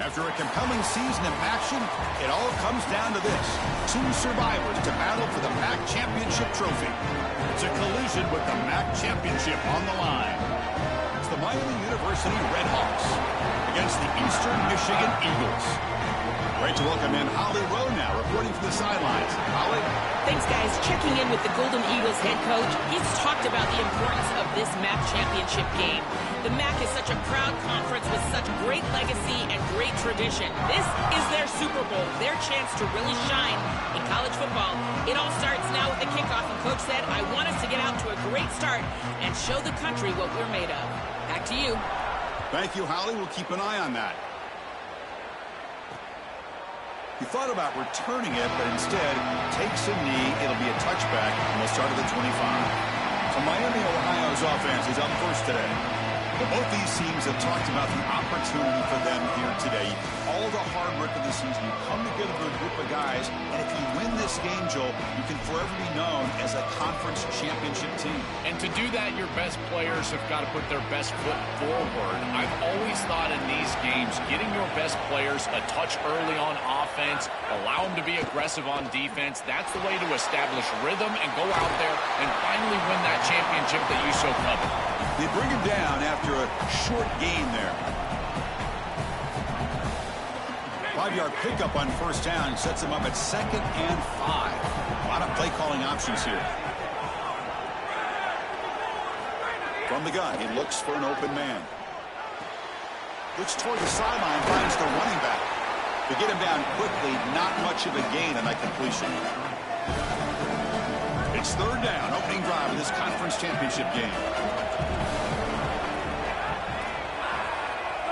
After a compelling season of action, it all comes down to this. Two survivors to battle for the MAC Championship trophy. It's a collision with the MAC Championship on the line. It's the Miami University Redhawks against the Eastern Michigan Eagles. Great to welcome in Holly Rowe now, reporting from the sidelines. Holly? Thanks, guys. Checking in with the Golden Eagles head coach. He's talked about the importance of this MAC championship game. The MAC is such a proud conference with such great legacy and great tradition. This is their Super Bowl, their chance to really shine in college football. It all starts now with the kickoff, and Coach said, I want us to get out to a great start and show the country what we're made of. Back to you. Thank you, Holly. We'll keep an eye on that. He thought about returning it, but instead takes a knee. It'll be a touchback, and we'll start at the 25. So Miami, Ohio's offense is up first today. Both these teams have talked about the opportunity for them here today. All the hard work of the season, you come together with a group of guys, and if you win this game, Joel, you can forever be known as a conference championship team. And to do that, your best players have got to put their best foot forward. I've always thought in these games, getting your best players a touch early on offense, allow them to be aggressive on defense, that's the way to establish rhythm and go out there and finally win that championship that you so covet. They bring him down after a short gain there. 5-yard pickup on first down sets him up at 2nd and 5. A lot of play calling options here. From the gun, he looks for an open man. Looks toward the sideline, finds the running back. To get him down quickly, not much of a gain on that completion. It's 3rd down, opening drive of this conference championship game.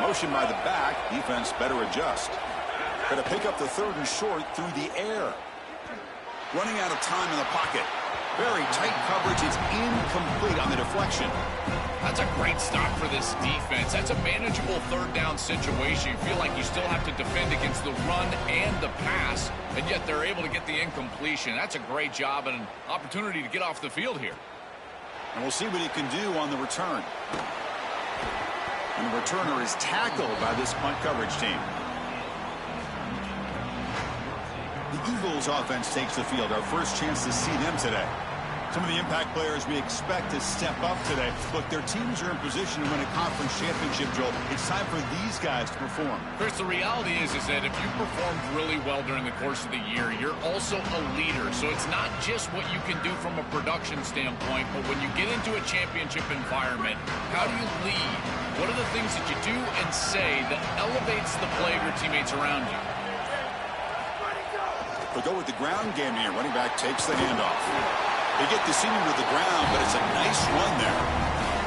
Motion by the back. Defense better adjust. Going to pick up the 3rd and short through the air. Running out of time in the pocket. Very tight coverage. It's incomplete on the deflection. That's a great stop for this defense. That's a manageable 3rd down situation. You feel like you still have to defend against the run and the pass, and yet they're able to get the incompletion. That's a great job and an opportunity to get off the field here. And we'll see what he can do on the return. And the returner is tackled by this punt coverage team. The Eagles offense takes the field. Our first chance to see them today. Some of the impact players we expect to step up today. Look, their teams are in position to win a conference championship, Joel. It's time for these guys to perform. Chris, the reality is that if you performed really well during the course of the year, you're also a leader. So it's not just what you can do from a production standpoint, but when you get into a championship environment, how do you lead? What are the things that you do and say that elevates the play of your teammates around you? They'll go with the ground game here. Running back takes the handoff. They get the senior to the ground, but it's a nice run there.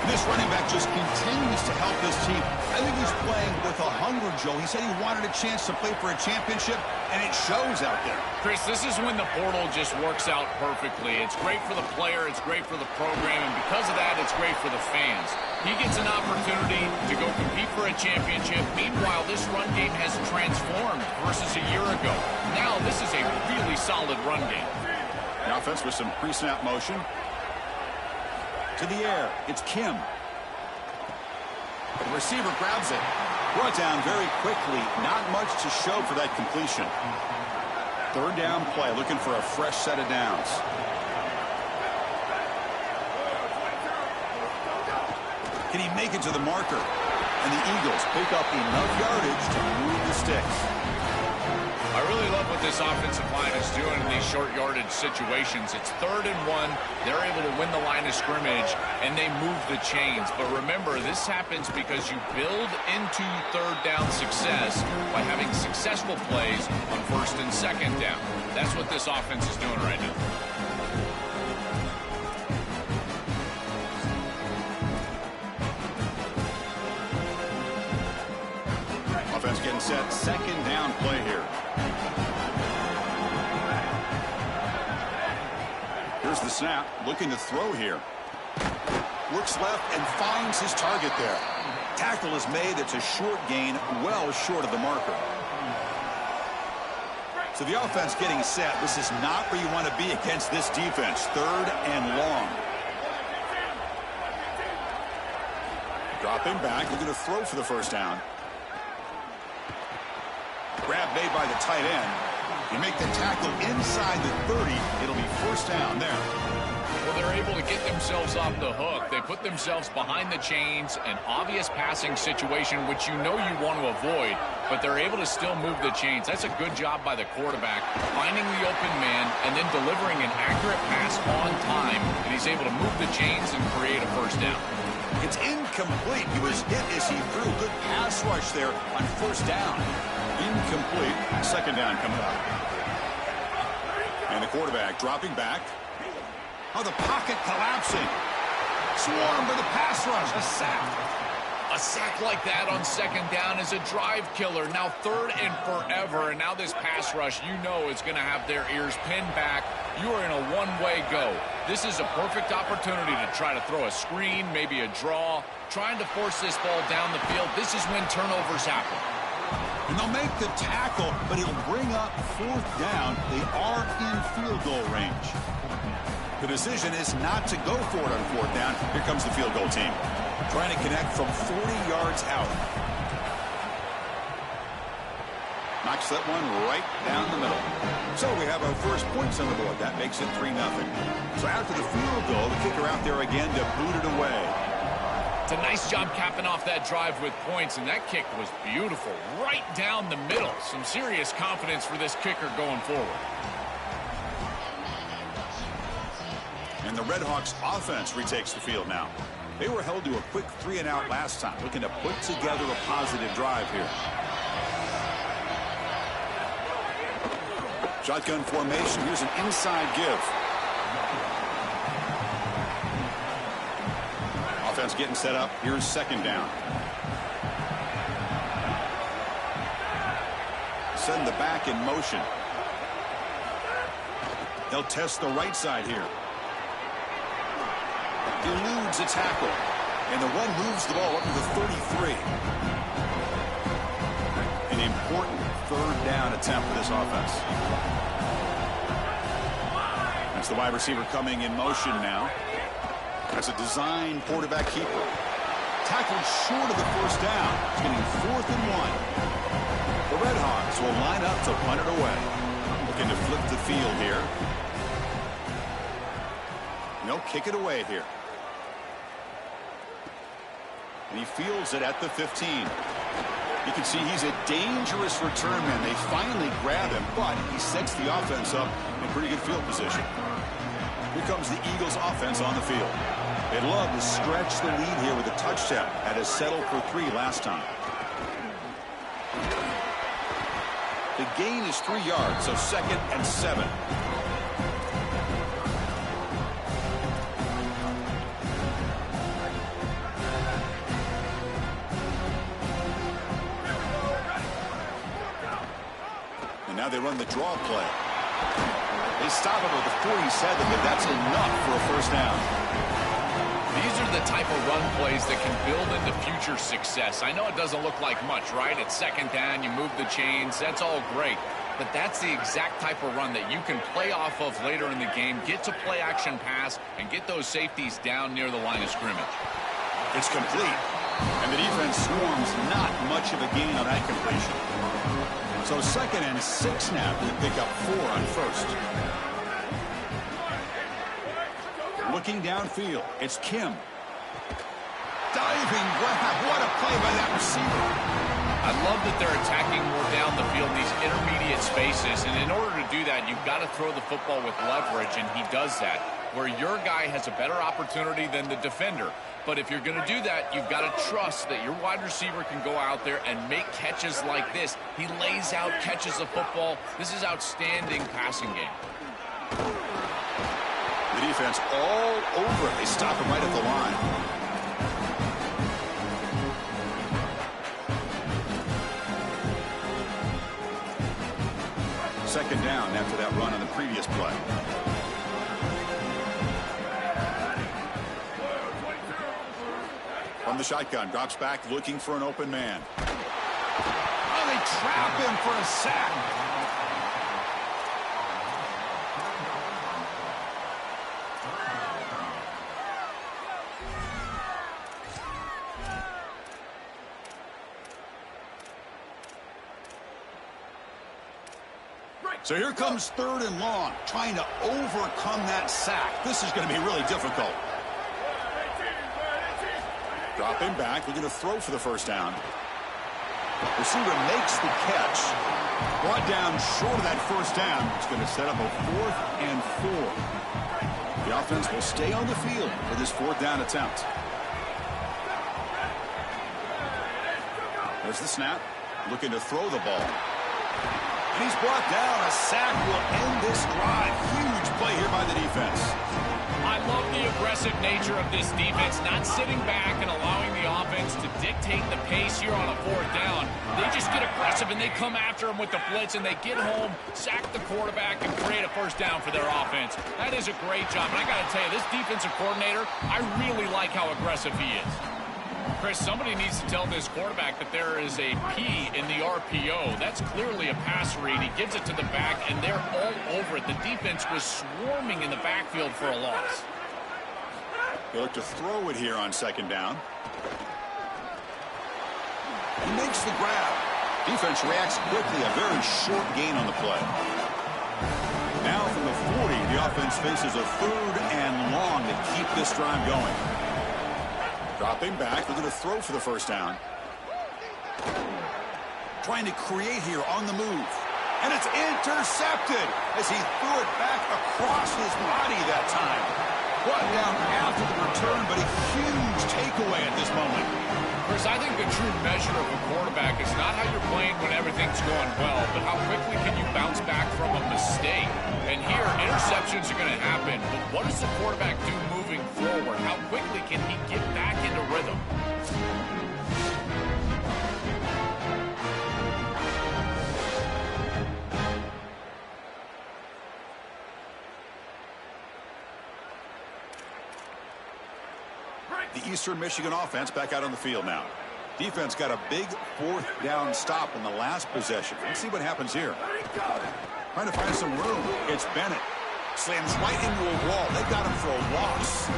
And this running back just continues to help this team. I think he's playing with a hunger, Joe. He said he wanted a chance to play for a championship, and it shows out there. Chris, this is when the portal just works out perfectly. It's great for the player, it's great for the program, and because of that, it's great for the fans. He gets an opportunity to go compete for a championship. Meanwhile, this run game has transformed versus a year ago. Now, this is a really solid run game. The offense with some pre-snap motion. To the air, it's Kim. The receiver grabs it. Brought down very quickly. Not much to show for that completion. 3rd down play, looking for a fresh set of downs. Can he make it to the marker? And the Eagles pick up enough yardage to move the sticks. I really love what this offensive line is doing in these short yardage situations. It's 3rd and 1. They're able to win the line of scrimmage, and they move the chains. But remember, this happens because you build into 3rd down success by having successful plays on 1st and 2nd down. That's what this offense is doing right now. Offense getting set. 2nd down play here. Here's the snap. Looking to throw here. Looks left and finds his target there. Tackle is made. It's a short gain, well short of the marker. So the offense getting set. This is not where you want to be against this defense. 3rd and long. Dropping back. Looking to throw for the first down. stop made by the tight end. You make the tackle inside the 30, it'll be first down there. Well, they're able to get themselves off the hook. They put themselves behind the chains, an obvious passing situation, which you know you want to avoid, but they're able to still move the chains. That's a good job by the quarterback, finding the open man and then delivering an accurate pass on time, and he's able to move the chains and create a first down. It's incomplete. He was hit as he threw. Good pass rush there on first down. Incomplete. Second down coming up. And the quarterback dropping back. Oh, the pocket collapsing. Swarmed by the pass rush. A sack. A sack like that on second down is a drive killer. Now third and forever, and now this pass rush, you know it's going to have their ears pinned back. You are in a one-way go. This is a perfect opportunity to try to throw a screen, maybe a draw, trying to force this ball down the field. This is when turnovers happen. And they'll make the tackle, but he'll bring up fourth down. They are in field goal range. The decision is not to go for it on fourth down. Here comes the field goal team, trying to connect from 40 yards out. Knocks that one right down the middle. So we have our first points on the board. That makes it 3-0. So after the field goal, the kicker out there again to boot it away. It's a nice job capping off that drive with points, and that kick was beautiful. Right down the middle. Some serious confidence for this kicker going forward. And the Redhawks offense retakes the field now. They were held to a quick 3-and-out last time, looking to put together a positive drive here. Shotgun formation. Here's an inside give. Offense getting set up. Here's second down. Send the back in motion. They'll test the right side here. Eludes a tackle, and the run moves the ball up to the 33. An important third down attempt for this offense. That's the wide receiver coming in motion now. That's a design quarterback keeper. Tackled short of the first down. It's getting 4th and 1. The Redhawks will line up to punt it away. Looking to flip the field here. They'll kick it away here. And he fields it at the 15. You can see he's a dangerous return man. They finally grab him, but he sets the offense up in pretty good field position. Here comes the Eagles offense on the field. They'd love to stretch the lead here with a touchdown. Had to settle for 3 last time. The gain is 3 yards, so 2nd and 7. Now they run the draw play. They stop him at the 47, but that's enough for a first down. These are the type of run plays that can build into future success. I know it doesn't look like much, right? It's second down, you move the chains, that's all great. But that's the exact type of run that you can play off of later in the game, get to play action pass, and get those safeties down near the line of scrimmage. It's complete, and the defense swarms not much of a gain on that completion. So 2nd and 6 now to pick up 4 on first. Looking downfield, it's Kim. Diving grab. What a play by that receiver. I love that they're attacking more down the field, these intermediate spaces. And in order to do that, you've got to throw the football with leverage, and he does that, where your guy has a better opportunity than the defender. But if you're going to do that, you've got to trust that your wide receiver can go out there and make catches like this. He lays out, catches the football. This is outstanding passing game. The defense all over it. They stop him right at the line. Second down after that run on the previous play. From the shotgun, drops back looking for an open man. Oh, they trap him for a sack. So here comes 3rd and long, trying to overcome that sack. This is going to be really difficult. Dropping back, looking to throw for the first down. Receiver makes the catch. Brought down short of that first down. It's going to set up a 4th and 4. The offense will stay on the field for this 4th down attempt. There's the snap. Looking to throw the ball. And he's brought down. A sack will end this drive. Huge play here by the defense. I love the aggressive nature of this defense, not sitting back and allowing the offense to dictate the pace here on a 4th down. They just get aggressive, and they come after him with the blitz, and they get home, sack the quarterback, and create a first down for their offense. That is a great job. And I got to tell you, this defensive coordinator, I really like how aggressive he is. Chris, somebody needs to tell this quarterback that there is a P in the RPO. That's clearly a pass read. He gives it to the back, and they're all over it. The defense was swarming in the backfield for a loss. He'll look to throw it here on 2nd down. He makes the grab. Defense reacts quickly. A very short gain on the play. Now from the 40, the offense faces a 3rd and long to keep this drive going. Dropping back, looking to throw for the first down. Trying to create here on the move. And it's intercepted as he threw it back across his body that time. Brought down after the return, but a huge takeaway at this moment. Chris, I think the true measure of a quarterback is not how you're playing when everything's going well, but how quickly can you bounce back from a mistake. And here, interceptions are going to happen, but what does the quarterback do moving forward? How quickly can he get back into rhythm? The Eastern Michigan offense back out on the field now. Defense got a big 4th down stop in the last possession. Let's see what happens here. Trying to find some room. It's Bennett. Slams right into a wall. They got him for a loss.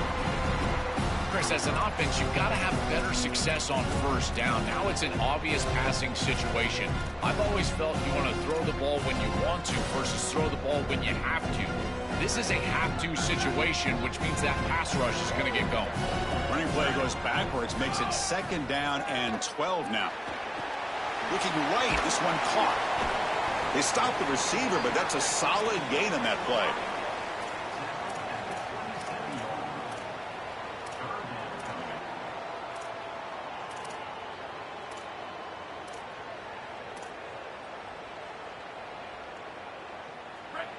Chris, as an offense, you've got to have better success on 1st down. Now it's an obvious passing situation. I've always felt you want to throw the ball when you want to versus throw the ball when you have to. This is a have-to situation, which means that pass rush is going to get going. Running play goes backwards, makes it 2nd down and 12 now. Looking right, this one caught. They stopped the receiver, but that's a solid gain on that play.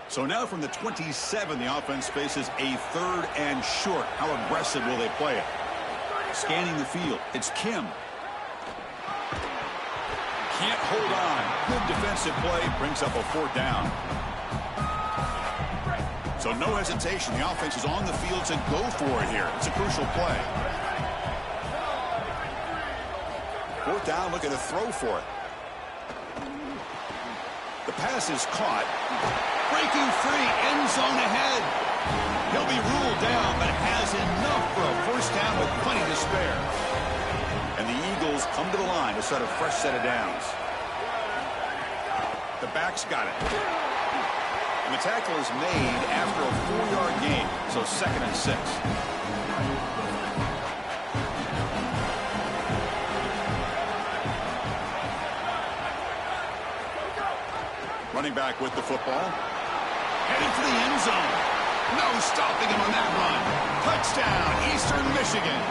So now from the 27, the offense faces a 3rd and short. How aggressive will they play it? Scanning the field, it's Kim. Can't hold on. Good defensive play, brings up a 4th down. So no hesitation. The offense is on the field to go for it here. It's a crucial play. 4th down, looking to throw for it. The pass is caught. Breaking free, end zone ahead. He'll be ruled down, but has enough for a first down with plenty to spare. And the Eagles come to the line to start a fresh set of downs. The back's got it. And the tackle is made after a 4-yard gain, so 2nd and 6. Running back with the football. Heading for the end zone. No stopping him on that run. Touchdown, Eastern Michigan.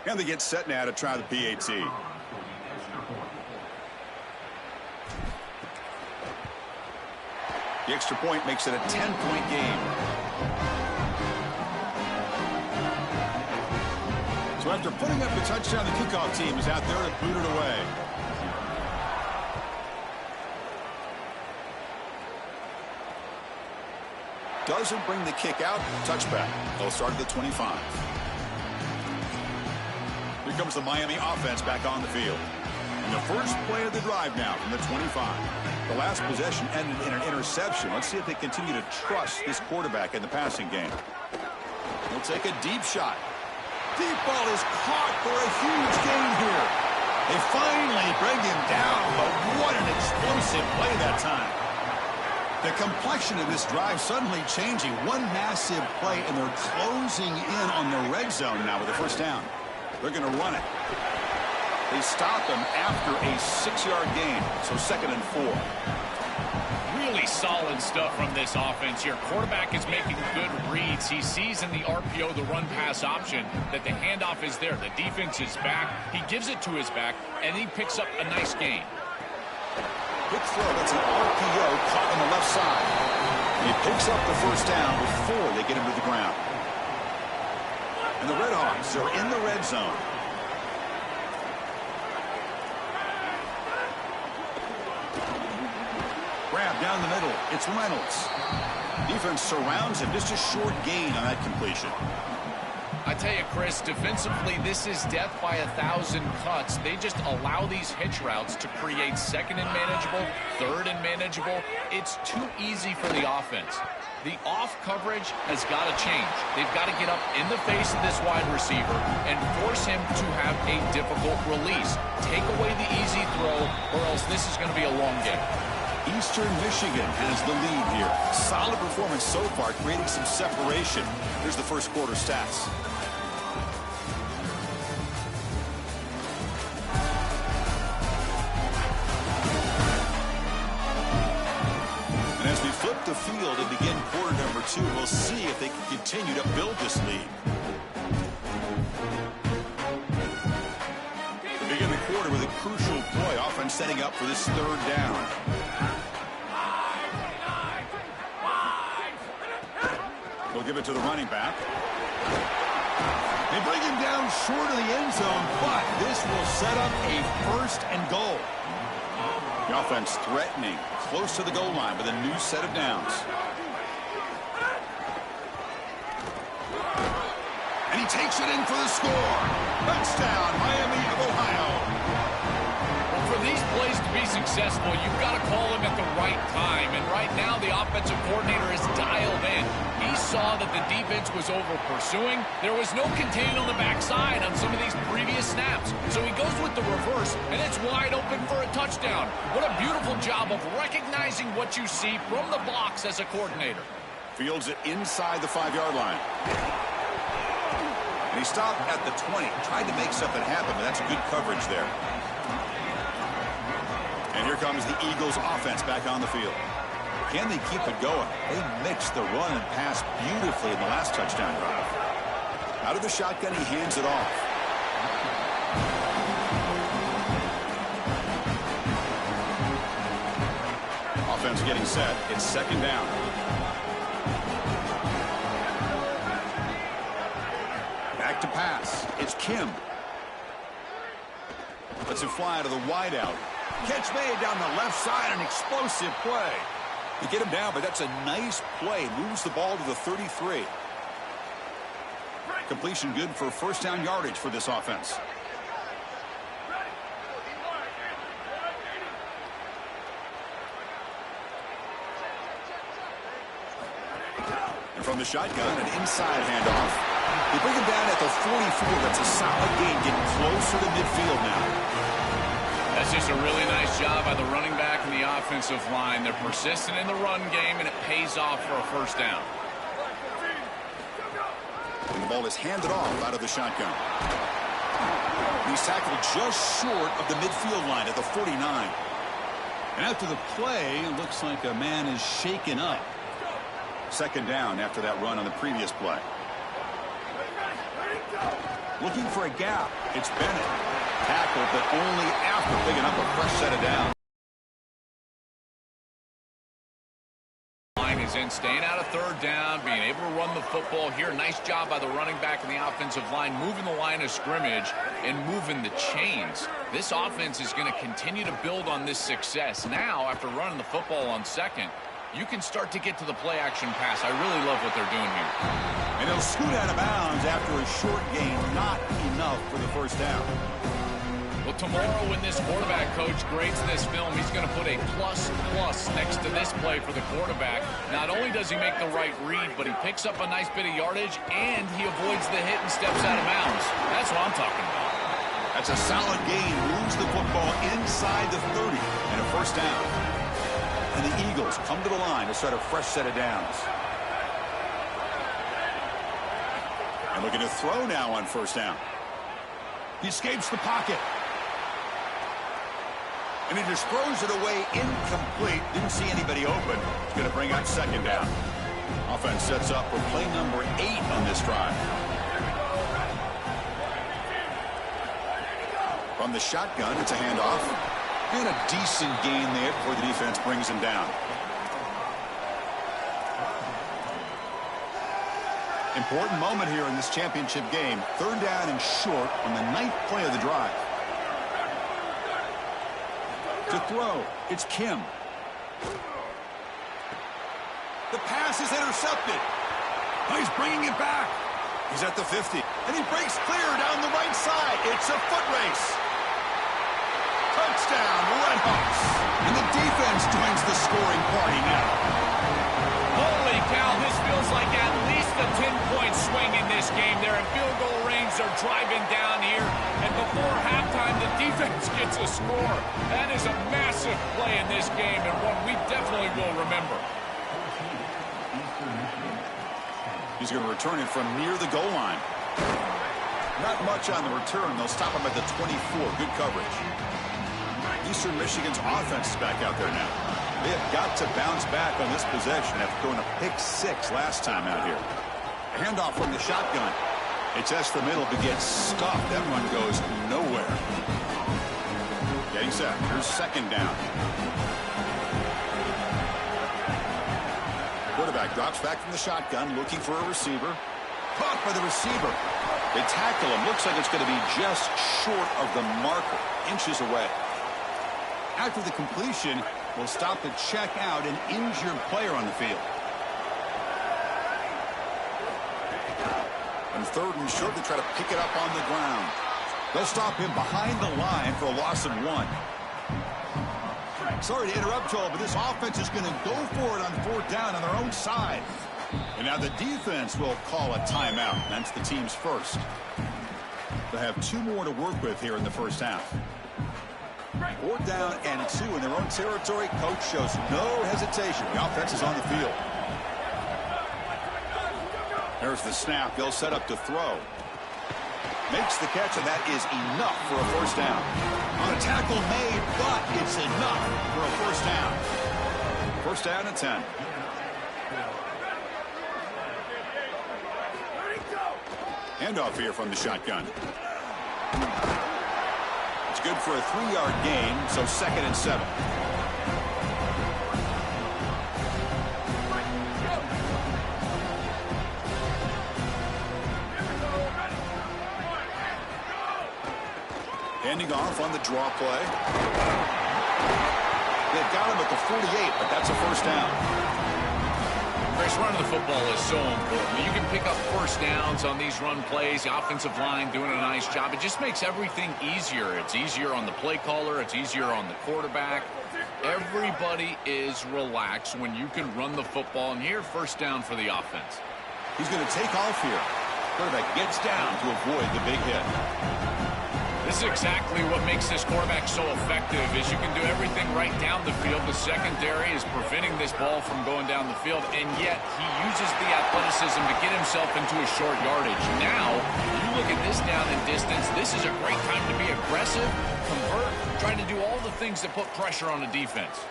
And they get set now to try the PAT. The extra point makes it a 10-point game. So after putting up the touchdown, the kickoff team is out there to boot it away. Doesn't bring the kick out. Touchback. They'll start at the 25. Here comes the Miami offense back on the field. And the first play of the drive now from the 25. The last possession ended in an interception. Let's see if they continue to trust this quarterback in the passing game. He'll take a deep shot. Deep ball is caught for a huge gain here. They finally bring him down, but what an explosive play that time. The complexion of this drive suddenly changing. One massive play, and they're closing in on the red zone now with a first down. They're going to run it. They stop him after a 6-yard gain, so 2nd and 4. Really solid stuff from this offense here. Quarterback is making good reads. He sees in the RPO, the run-pass option, that the handoff is there. The defense is back. He gives it to his back, and he picks up a nice gain. Quick throw. That's an RPO caught on the left side. He picks up the first down before they get him to the ground. And the Redhawks are in the red zone. Grab down the middle. It's Reynolds. Defense surrounds him. Just a short gain on that completion. I tell you, Chris, defensively, this is death by 1,000 cuts. They just allow these hitch routes to create 2nd and manageable, 3rd and manageable. It's too easy for the offense. The off coverage has got to change. They've got to get up in the face of this wide receiver and force him to have a difficult release. Take away the easy throw, or else this is going to be a long game. Eastern Michigan has the lead here. Solid performance so far, creating some separation. Here's the first quarter stats. And as we flip the field and begin quarter number 2, we'll see if they can continue to build this lead. They begin the quarter with a crucial play. Offense setting up for this 3rd down. They'll give it to the running back. They bring him down short of the end zone, but this will set up a 1st and goal. The offense threatening close to the goal line with a new set of downs. And he takes it in for the score. Touchdown, Miami of Ohio. Well, for these plays to be successful, you've got to call them at the right time. And right now, the offensive coordinator is dialed in. He saw that the defense was over-pursuing. There was no containing on the backside on some of these previous snaps. So he goes with the reverse, and it's wide open for a touchdown. What a beautiful job of recognizing what you see from the box as a coordinator. Fields it inside the 5-yard line. And he stopped at the 20. Tried to make something happen, but that's good coverage there. And here comes the Eagles offense back on the field. Can they keep it going? They mixed the run and pass beautifully in the last touchdown drive. Out of the shotgun, he hands it off. Offense getting set. It's 2nd down. Back to pass. It's Kim. Lets it fly to the wideout. Catch made down the left side. An explosive play. You get him down, but that's a nice play. Moves the ball to the 33. Completion good for 1st down yardage for this offense. And from the shotgun, an inside handoff. They bring him down at the 44. That's a solid gain, getting closer to midfield now. That's just a really nice job by the running back and the offensive line. They're persistent in the run game, and it pays off for a 1st down. And the ball is handed off out of the shotgun. He's tackled just short of the midfield line at the 49. And after the play, it looks like a man is shaken up. 2nd down after that run on the previous play. Looking for a gap. It's Bennett. Tackled, but only after picking up a fresh set of downs. Line is in, staying out of 3rd down, being able to run the football here. Nice job by the running back and the offensive line, moving the line of scrimmage and moving the chains. This offense is going to continue to build on this success. Now, after running the football on 2nd, you can start to get to the play-action pass. I really love what they're doing here. And he'll scoot out of bounds after a short gain. Not enough for the first down. Well, tomorrow when this quarterback coach grades this film, he's going to put a plus next to this play for the quarterback. Not only does he make the right read, but he picks up a nice bit of yardage, and he avoids the hit and steps out of bounds. That's what I'm talking about. That's a solid gain. Moves the football inside the 30 and a first down. And the Eagles come to the line to start a fresh set of downs. And looking to throw now on first down. He escapes the pocket. And he just throws it away incomplete. Didn't see anybody open. He's going to bring out second down. Offense sets up for play number 8 on this drive. From the shotgun, it's a handoff. And a decent gain there before the defense brings him down. Important moment here in this championship game. Third down and short on the 9th play of the drive. To throw, it's Kim. The pass is intercepted. Oh, he's bringing it back. He's at the 50. And he breaks clear down the right side. It's a foot race. Touchdown, Redhawks. And the defense joins the scoring party now. Holy cow, this feels like at least a 10-point swing in this game. They're in field goal range. They're driving down here. And before halftime, the defense gets a score. That is a massive play in this game and one we definitely will remember. He's going to return it from near the goal line. Not much on the return. They'll stop him at the 24. Good coverage. Eastern Michigan's offense is back out there now. They have got to bounce back on this possession after throwing a pick 6 last time out here. A handoff from the shotgun. It's S the middle, but gets stuffed. That run goes nowhere. Getting set. Here's second down. Quarterback drops back from the shotgun, looking for a receiver. Caught by the receiver. They tackle him. Looks like it's going to be just short of the marker. Inches away. After the completion, we'll stop to check out an injured player on the field. And third and short, they try to pick it up on the ground. They'll stop him behind the line for a loss of 1. Sorry to interrupt, Joel, but this offense is going to go for it on 4th down on their own side. And now the defense will call a timeout. That's the team's first. They'll have 2 more to work with here in the first half. 4th down and 2 in their own territory. Coach shows no hesitation. The offense is on the field. There's the snap. They'll set up to throw. Makes the catch, and that is enough for a first down. On a tackle made, but it's enough for a first down. First down and 10. Handoff here from the shotgun. It's good for a 3-yard gain, so 2nd and 7. Handing off on the draw play. They've got him at the 48, but that's a first down. Chris, running the football is so important. You can pick up first downs on these run plays. The offensive line doing a nice job. It just makes everything easier. It's easier on the play caller. It's easier on the quarterback. Everybody is relaxed when you can run the football. And here, first down for the offense. He's going to take off here. Quarterback gets down to avoid the big hit. This is exactly what makes this quarterback so effective is you can do everything right down the field. The secondary is preventing this ball from going down the field, and yet he uses the athleticism to get himself into a short yardage. Now, you look at this down and distance, this is a great time to be aggressive, convert, trying to do all the things that put pressure on the defense.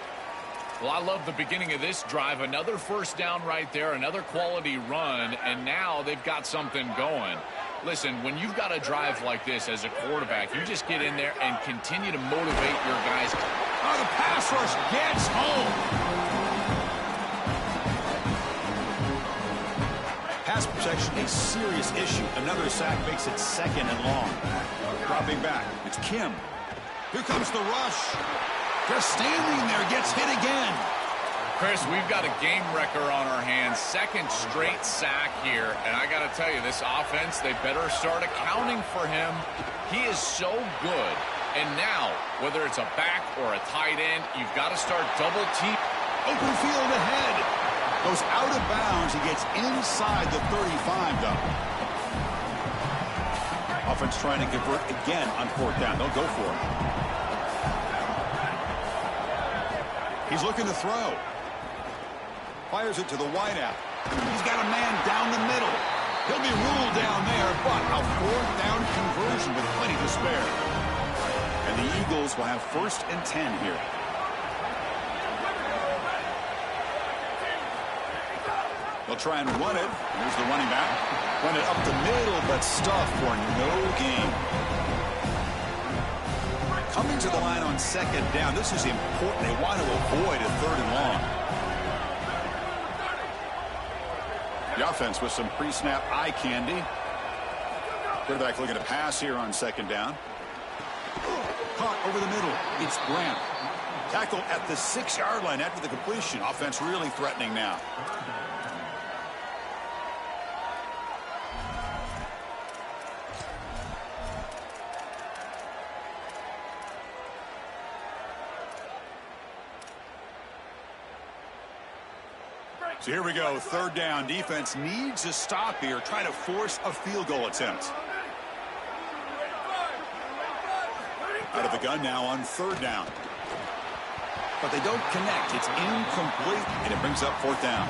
Well, I love the beginning of this drive. Another first down right there, another quality run, and now they've got something going. Listen, when you've got a drive like this as a quarterback, you just get in there and continue to motivate your guys. Oh, the pass rush gets home. Pass protection, a serious issue. Another sack makes it 2nd and long. Dropping back, it's Kim. Here comes the rush. Just standing there, gets hit again. Chris, we've got a game wrecker on our hands. Second straight sack here. And I got to tell you, this offense, they better start accounting for him. He is so good. And now, whether it's a back or a tight end, you've got to start double team. Open field ahead. Goes out of bounds. He gets inside the 35, though. Offense trying to convert again on fourth down. They'll go for it. He's looking to throw. Fires it to the wideout. He's got a man down the middle. He'll be ruled down there, but a fourth down conversion with plenty to spare. And the Eagles will have 1st and 10 here. They'll try and run it. Here's the running back. Run it up the middle, but stuffed for no gain. Coming to the line on 2nd down. This is important. They want to avoid a 3rd and long. The offense with some pre-snap eye candy. Quarterback looking to pass here on 2nd down. Caught over the middle. It's Grant. Tackle at the 6-yard line after the completion. Offense really threatening now. So here we go, 3rd down. Defense needs a stop here, trying to force a field goal attempt. Out of the gun now on 3rd down. But they don't connect. It's incomplete, and it brings up 4th down.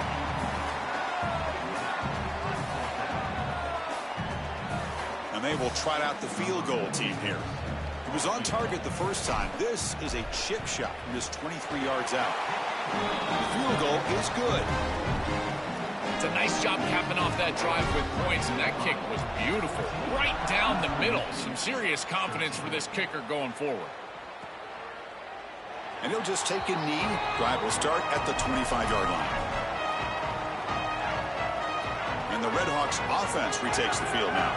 And they will trot out the field goal team here. It was on target the first time. This is a chip shot from just 23 yards out. The field goal is good. It's a nice job capping off that drive with points, and that kick was beautiful. Right down the middle. Some serious confidence for this kicker going forward. And he'll just take a knee. Drive will start at the 25-yard line. And the Redhawks offense retakes the field now.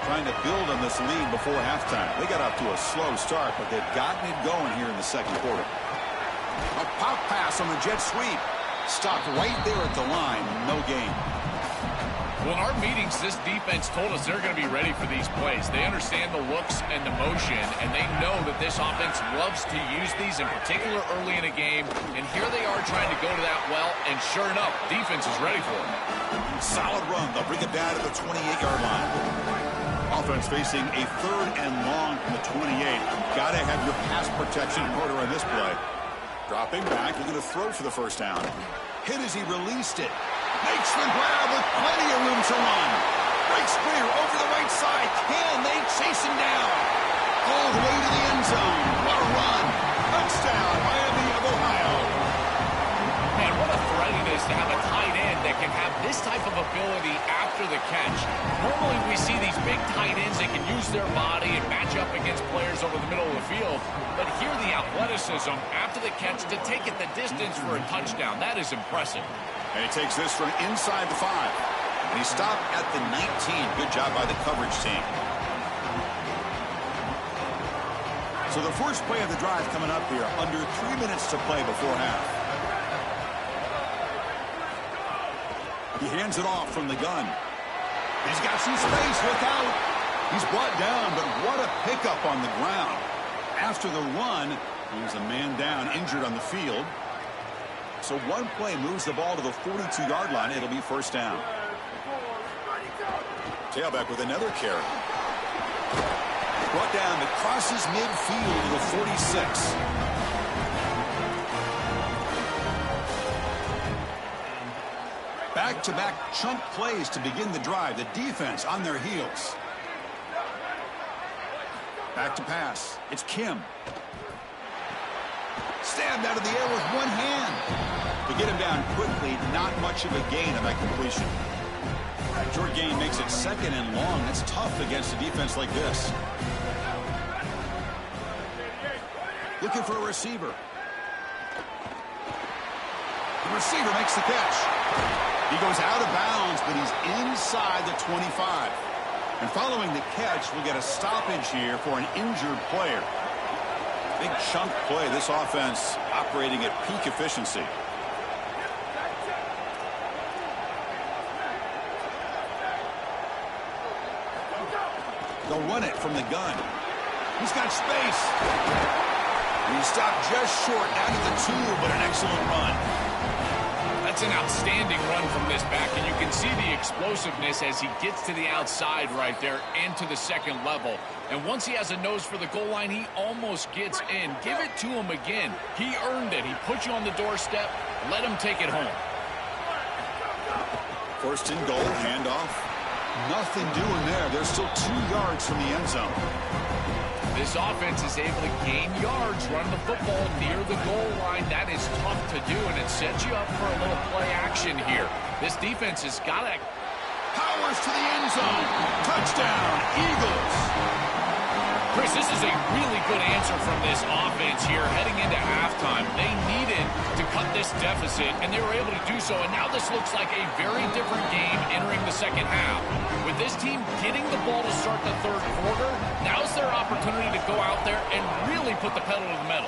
Trying to build on this lead before halftime. They got off to a slow start, but they've gotten it going here in the 2nd quarter. A pop pass on the jet sweep. Stopped right there at the line. No gain. Well, in our meetings, this defense told us they're going to be ready for these plays. They understand the looks and the motion, and they know that this offense loves to use these, in particular early in a game. And here they are trying to go to that well, and sure enough, defense is ready for it. Solid run. They'll bring it down to the 28-yard line. Offense facing a 3rd and long from the 28. Got to have your pass protection quarter on this play. Dropping back, looking to throw for the 1st down. Hit as he released it. Makes the grab with plenty of room to run. Breaks clear over the right side. Can they chase him down? All the way to the end zone. What a run. Touchdown, Miami of Ohio. Man, what a threat it is to have a tight end that can have this type of ability after the catch. Normally we see these big tight ends that can use their body and match up against players over the middle of the field. But here the athleticism after the catch to take it the distance for a touchdown. That is impressive. And he takes this from inside the 5. And he stopped at the 19. Good job by the coverage team. So the first play of the drive coming up here. Under 3 minutes to play before half. He hands it off from the gun. He's got some space. Look out. He's brought down, but what a pickup on the ground. After the run, there's a man down, injured on the field. So one play moves the ball to the 42-yard line. It'll be 1st down. Tailback with another carry. Brought down, but crosses midfield to the 46. Back-to-back chunk plays to begin the drive. The defense on their heels. Back to pass. It's Kim. Stabbed out of the air with one hand. To get him down quickly, not much of a gain on that completion. Short gain makes it 2nd and long. That's tough against a defense like this. Looking for a receiver. The receiver makes the catch. He goes out of bounds, but he's inside the 25. And following the catch, we'll get a stoppage here for an injured player. Big chunk play. This offense operating at peak efficiency. They'll run it from the gun. He's got space. And he stopped just short out of the 2, but an excellent run. That's an outstanding run from this back, and you can see the explosiveness as he gets to the outside right there and to the second level. And once he has a nose for the goal line, he almost gets in. Give it to him again. He earned it. He put you on the doorstep. Let him take it home. First and goal, handoff. Nothing doing there. They're still 2 yards from the end zone. This offense is able to gain yards, run the football near the goal line. That is tough to do, and it sets you up for a little play action here. This defense has got to... Powers to the end zone. Touchdown, Eagles. Chris, this is a really good answer from this offense here heading into halftime. They needed to cut this deficit, and they were able to do so. And now this looks like a very different game entering the second half. With this team getting the ball to start the third quarter, now's their opportunity to go out there and really put the pedal to the metal.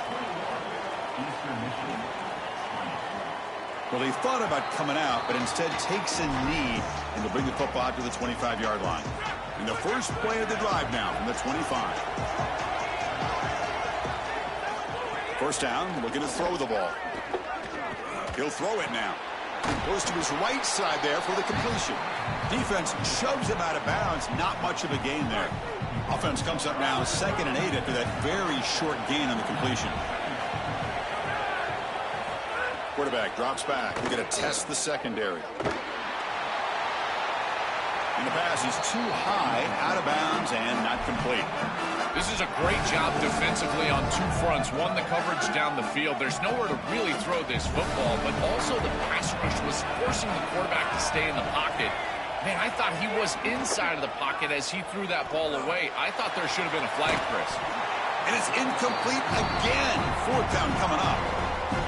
Well, he thought about coming out, but instead takes a knee and will bring the football out to the 25-yard line. And the first play of the drive now from the 25. First down, looking to throw the ball. He'll throw it now. Goes to his right side there for the completion. Defense shoves him out of bounds. Not much of a gain there. Offense comes up now 2nd and 8 after that very short gain on the completion. Quarterback drops back. We're going to test the secondary. And the pass is too high, out of bounds, and not complete. This is a great job defensively on 2 fronts. One, the coverage down the field. There's nowhere to really throw this football, but also the pass rush was forcing the quarterback to stay in the pocket. Man, I thought he was inside of the pocket as he threw that ball away. I thought there should have been a flag, Chris. And it's incomplete again. 4th down coming up.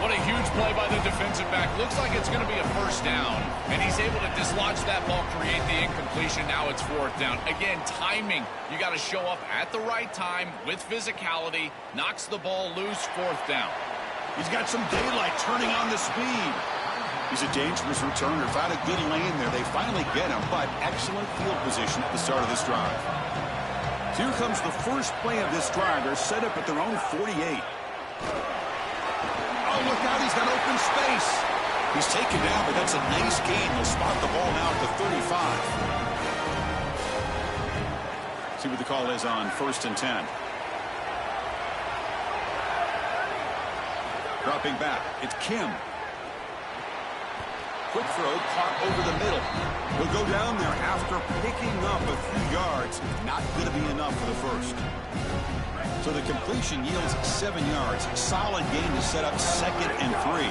What a huge play by the defensive back. Looks like it's going to be a first down. And he's able to dislodge that ball, create the incompletion. Now it's 4th down. Again, timing. You got to show up at the right time with physicality. Knocks the ball loose, 4th down. He's got some daylight turning on the speed. He's a dangerous returner. Found a good lane there. They finally get him, but excellent field position at the start of this drive. Here comes the first play of this drive. They're set up at their own 48. Oh, look out, he's got open space. He's taken down, but that's a nice gain. They'll spot the ball now at the 35. See what the call is on 1st and 10. Dropping back, it's Kim. Quick throw, caught over the middle. He'll go down there after picking up a few yards. Not going to be enough for the first. So the completion yields 7 yards. Solid gain to set up 2nd and 3.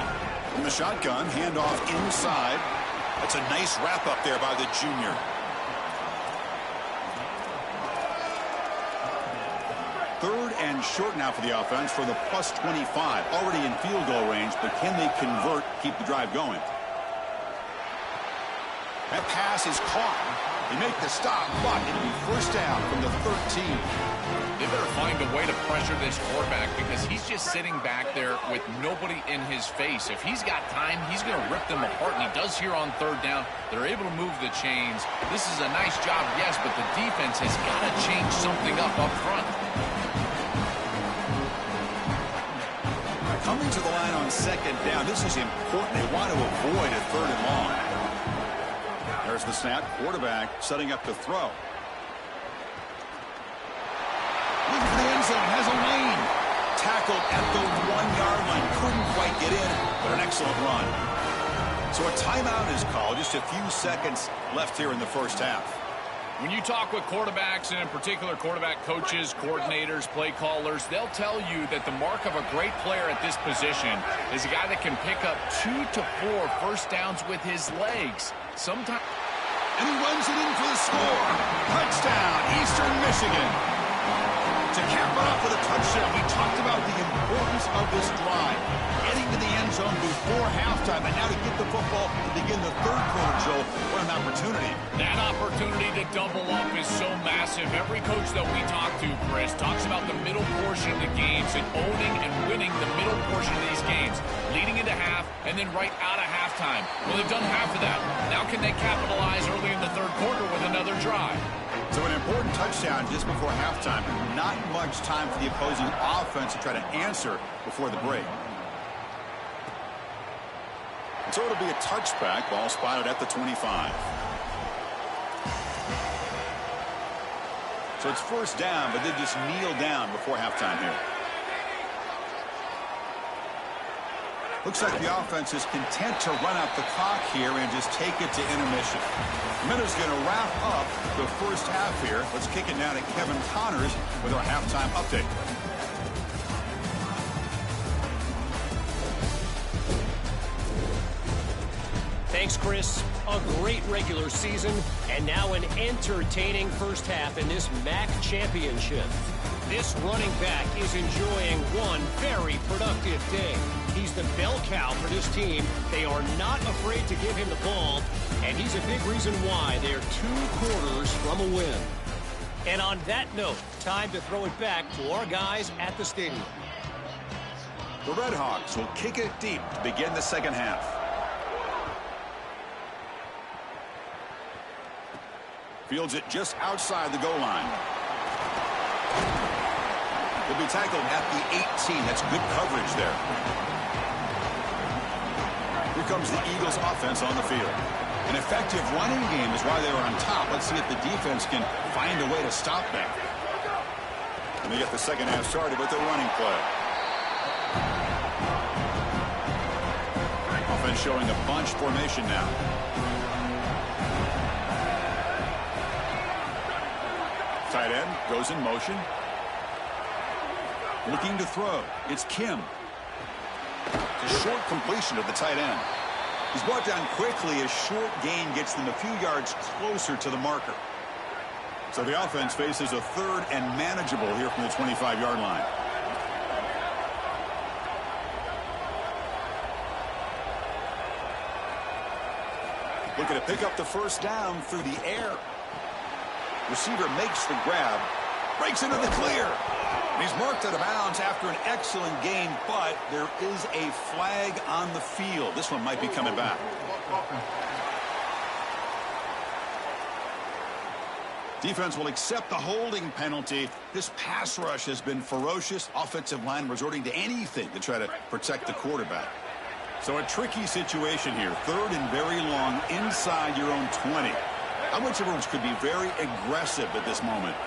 From the shotgun, handoff inside. That's a nice wrap up there by the junior. 3rd and short now for the offense for the +25. Already in field goal range, but can they convert, keep the drive going? That pass is caught. They make the stop, but it'll be first down from the 13. They better find a way to pressure this quarterback because he's just sitting back there with nobody in his face. If he's got time, he's going to rip them apart, and he does here on 3rd down. They're able to move the chains. This is a nice job, yes, but the defense has got to change something up front. Coming to the line on 2nd down, this is important. They want to avoid a 3rd and long. There's the snap. Quarterback setting up to throw. Looking for the end zone. Has a lane. Tackled at the 1-yard line. Couldn't quite get in, but an excellent run. So a timeout is called. Just a few seconds left here in the first half. When you talk with quarterbacks, and in particular quarterback coaches, coordinators, play callers, they'll tell you that the mark of a great player at this position is a guy that can pick up 2 to 4 first downs with his legs. Sometimes. And he runs it in for the score. Touchdown, Eastern Michigan. To cap it off with a touchdown, we talked about the importance of this drive. Getting to the end zone before halftime, and now to get the football to begin the 3rd quarter, Joe. What an opportunity. That opportunity to double up is so massive. Every coach that we talk to, Chris, talks about the middle portion of the games and owning and winning the middle portion of these games, leading into half and then right out of halftime. Well, they've done half of that. Now can they capitalize early in the 3rd quarter with another drive? So an important touchdown just before halftime. Not much time for the opposing offense to try to answer before the break. So it'll be a touchback. Ball spotted at the 25. So it's first down, but they just kneel down before halftime here. Looks like the offense is content to run out the clock here and just take it to intermission. Minutes going to wrap up the first half here. Let's kick it now to Kevin Connors with our halftime update. Thanks, Chris. A great regular season, and now an entertaining first half in this MAC championship. This running back is enjoying one very productive day. He's the bell cow for this team. They are not afraid to give him the ball, and he's a big reason why they're 2 quarters from a win. And on that note, time to throw it back to our guys at the stadium. The Redhawks will kick it deep to begin the second half. Fields it just outside the goal line. He'll be tackled at the 18. That's good coverage there. Here comes the Eagles offense on the field. An effective running game is why they were on top. Let's see if the defense can find a way to stop that. And they get the second half started with their running play. Offense showing a bunch formation now. Tight end goes in motion. Looking to throw. It's Kim. It's a short completion of the tight end. He's brought down quickly. A short gain gets them a few yards closer to the marker. So the offense faces a third and manageable here from the 25-yard line. Looking to pick up the first down through the air. Receiver makes the grab, breaks into the clear. And he's marked out of bounds after an excellent gain, but there is a flag on the field. This one might be coming back. Defense will accept the holding penalty. This pass rush has been ferocious. Offensive line resorting to anything to try to protect the quarterback. So a tricky situation here. Third and very long inside your own 20. How much of it could be very aggressive at this moment?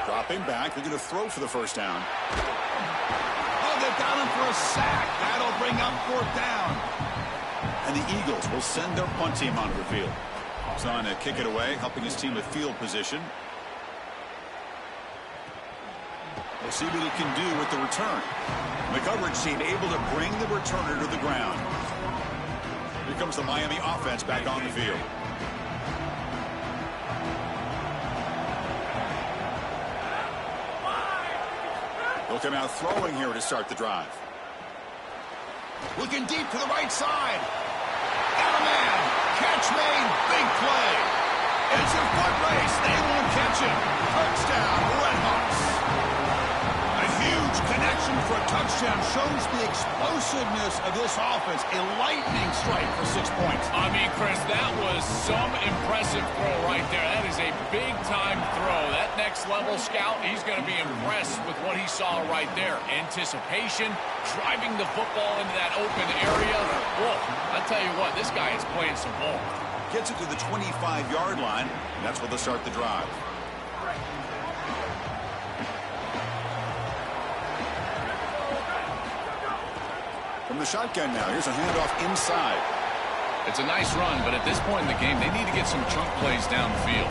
Dropping back. They're going to throw for the first down. Oh, they've got him for a sack. That'll bring up fourth down. And the Eagles will send their punt team onto the field. He's on to kick it away, helping his team with field position. We'll see what he can do with the return. The coverage team able to bring the returner to the ground. Here comes the Miami offense back on the field. They'll come out throwing here to start the drive. Looking deep to the right side. Got a man. Catch made. Big play. It's a foot race. They won't catch him. Touchdown, Redhawks. A huge connection for a touchdown shows the explosiveness of this offense. A lightning strike for 6 points. I mean, Chris, that was some impressive throw right there. That is a big-time throw. That next-level scout, he's going to be impressed with what he saw right there. Anticipation, driving the football into that open area. Whoa, I tell you what, this guy is playing some ball. Gets it to the 25-yard line, and that's where they'll start the drive. From the shotgun now, here's a handoff inside. It's a nice run, but at this point in the game, they need to get some chunk plays downfield.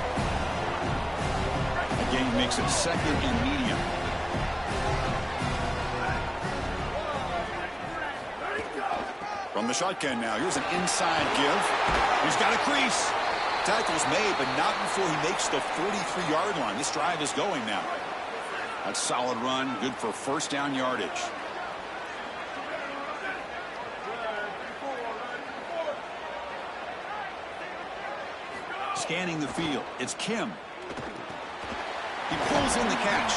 The game makes it second and medium. From the shotgun now, here's an inside give. He's got a crease. Tackle's made, but not before he makes the 43-yard line. This drive is going now. That's a solid run, good for first down yardage. Scanning the field, it's Kim. He pulls in the catch.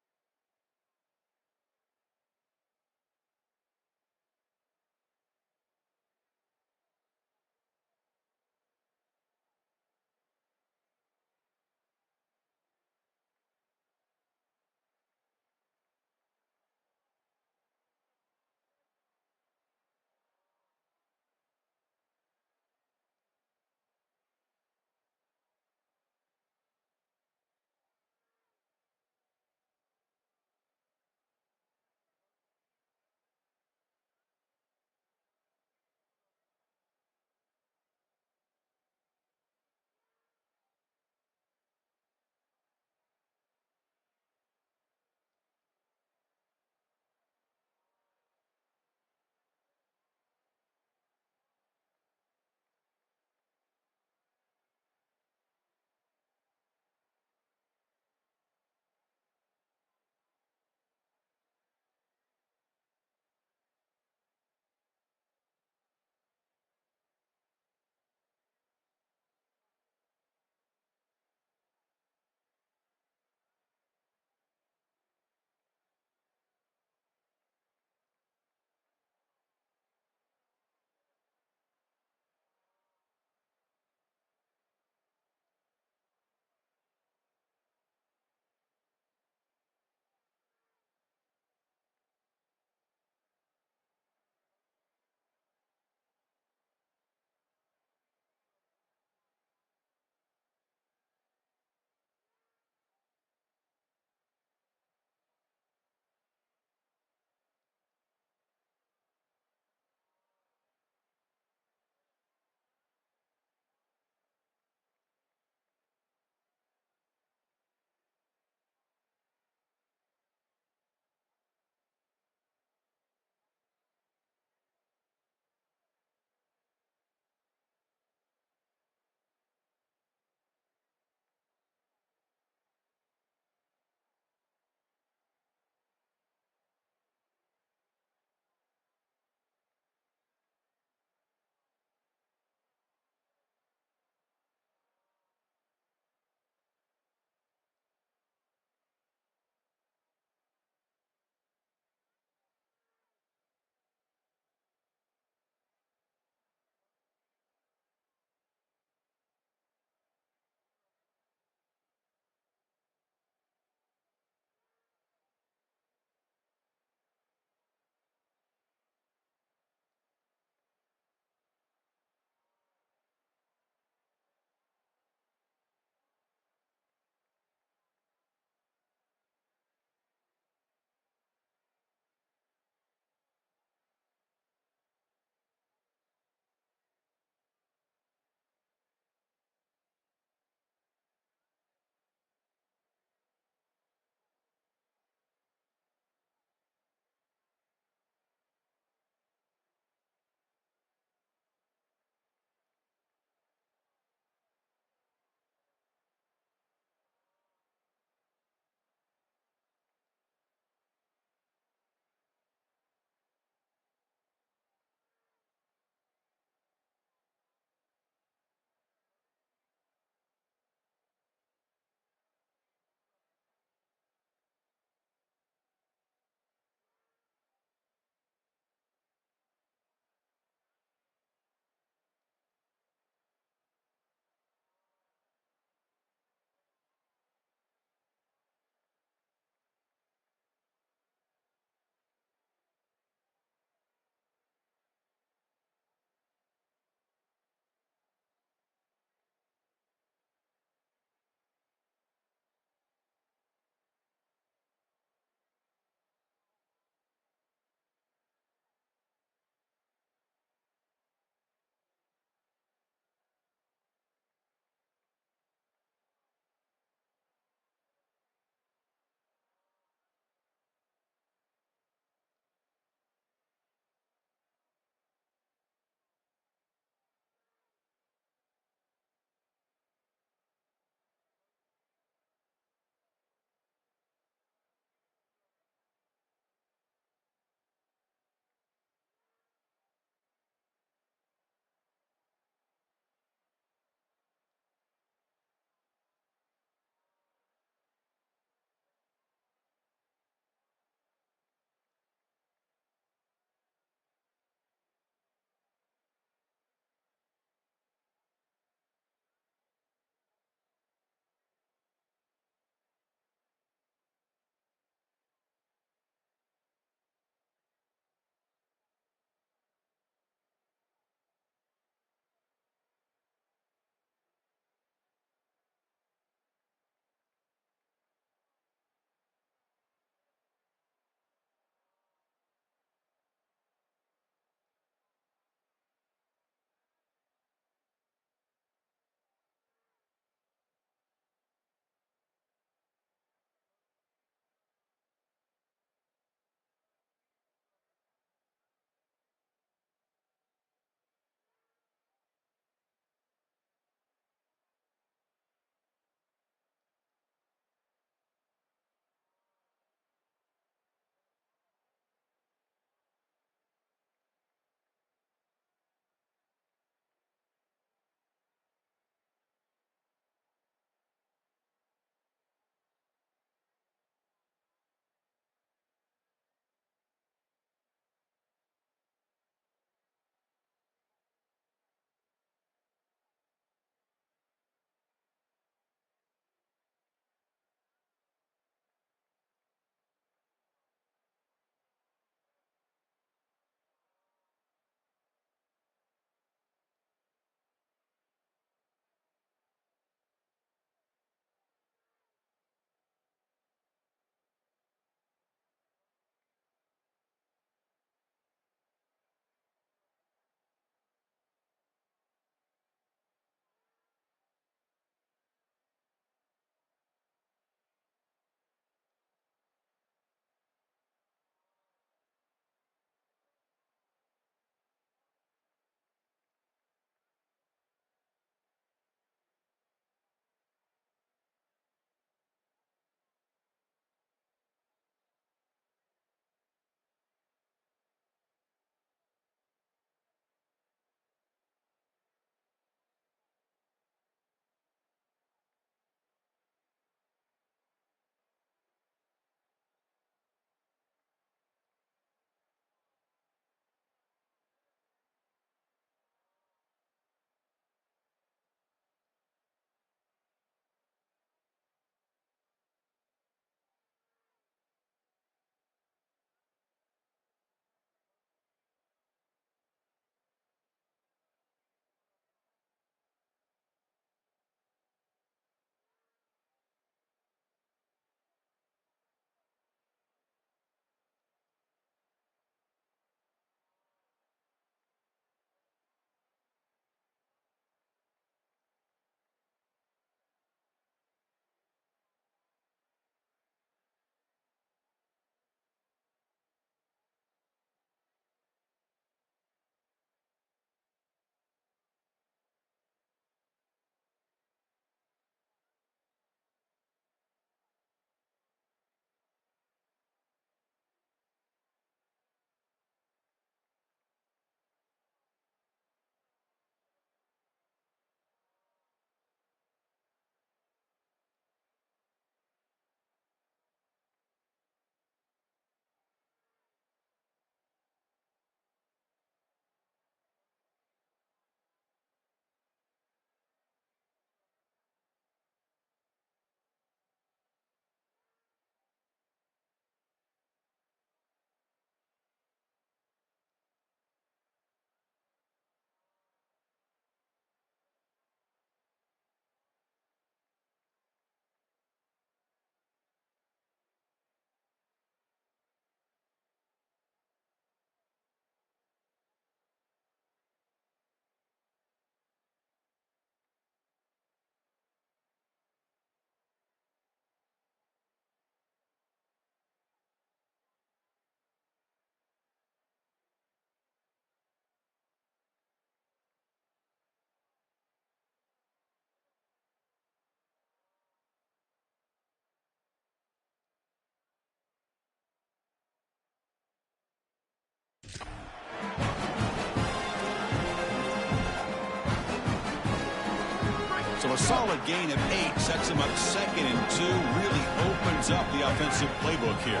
So a solid gain of 8 sets him up 2nd and 2. Really opens up the offensive playbook here.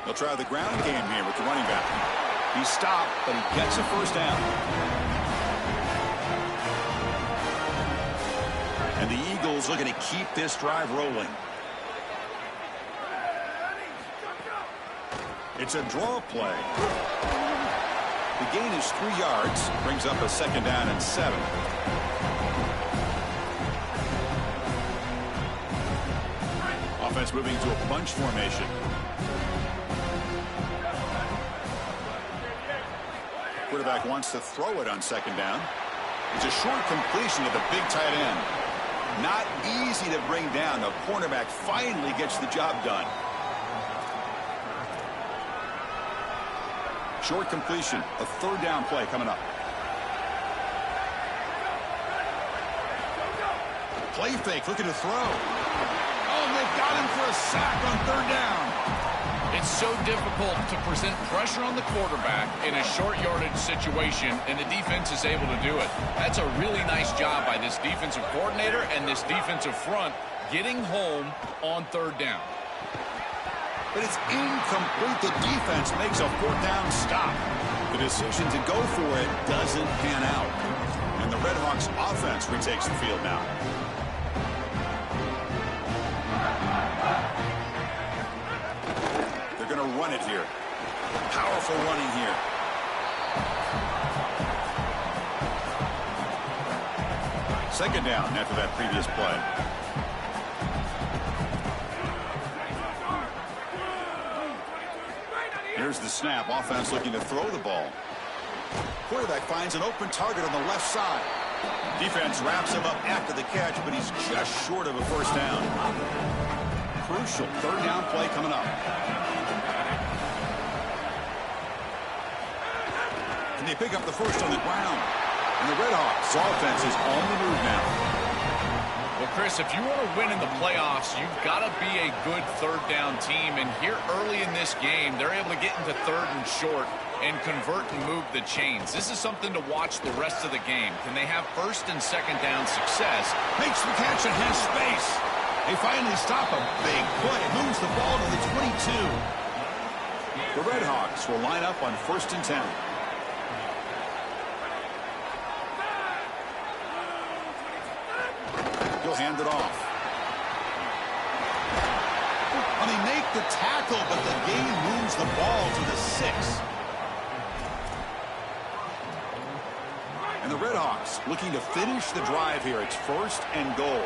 They'll try the ground game here with the running back. He's stopped, but he gets a first down. And the Eagles looking to keep this drive rolling. It's a draw play. The gain is 3 yards. Brings up a 2nd down and 7. Offense moving to a bunch formation. Quarterback wants to throw it on 2nd down. It's a short completion to the big tight end. Not easy to bring down. The cornerback finally gets the job done. Short completion. A 3rd down play coming up. Play fake, looking to throw. Oh, and they've got him for a sack on 3rd down. It's so difficult to present pressure on the quarterback in a short yardage situation, and the defense is able to do it. That's a really nice job by this defensive coordinator and this defensive front getting home on 3rd down. But it's incomplete. The defense makes a 4th down stop. The decision to go for it doesn't pan out. And the Redhawks offense retakes the field now. They're going to run it here. Powerful running here. Second down after that previous play. Here's the snap. Offense looking to throw the ball. Quarterback finds an open target on the left side. Defense wraps him up after the catch, but he's just short of a first down. Crucial 3rd down play coming up. And they pick up the first on the ground. And the Redhawks offense is on the move now. Well, Chris, if you want to win in the playoffs, you've got to be a good 3rd down team. And here early in this game, they're able to get into 3rd and short and convert and move the chains. This is something to watch the rest of the game. Can they have 1st and 2nd down success? Makes the catch and has space. They finally stop a big play. Moves the ball to the 22. The Redhawks will line up on 1st and 10. He'll hand it off. And they make the tackle, but the game moves the ball to the 6. And the Redhawks looking to finish the drive here. It's 1st and goal.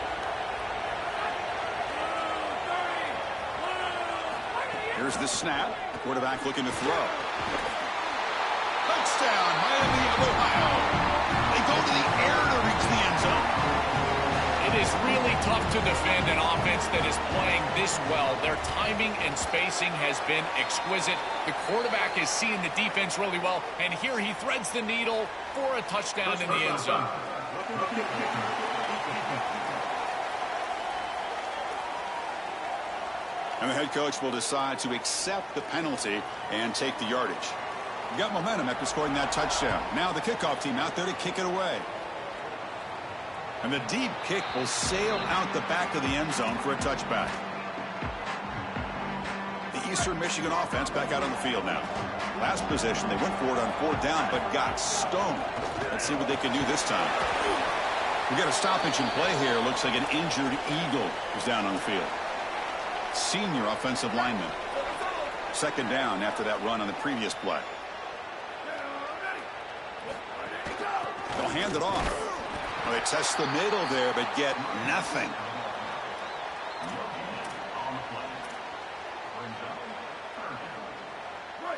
Here's the snap. Quarterback looking to throw. Touchdown, Miami of Ohio. They go to the air to reach the end zone. It is really tough to defend an offense that is playing this well. Their timing and spacing has been exquisite. The quarterback is seeing the defense really well, and here he threads the needle for a touchdown in the end zone. And the head coach will decide to accept the penalty and take the yardage. You got momentum after scoring that touchdown. Now the kickoff team out there to kick it away. And the deep kick will sail out the back of the end zone for a touchback. The Eastern Michigan offense back out on the field now. Last possession, they went for it on 4th down, but got stoned. Let's see what they can do this time. We got a stoppage in play here. Looks like an injured Eagle is down on the field. Senior offensive lineman. 2nd down after that run on the previous play. They'll hand it off. Well, they test the middle there, but get nothing.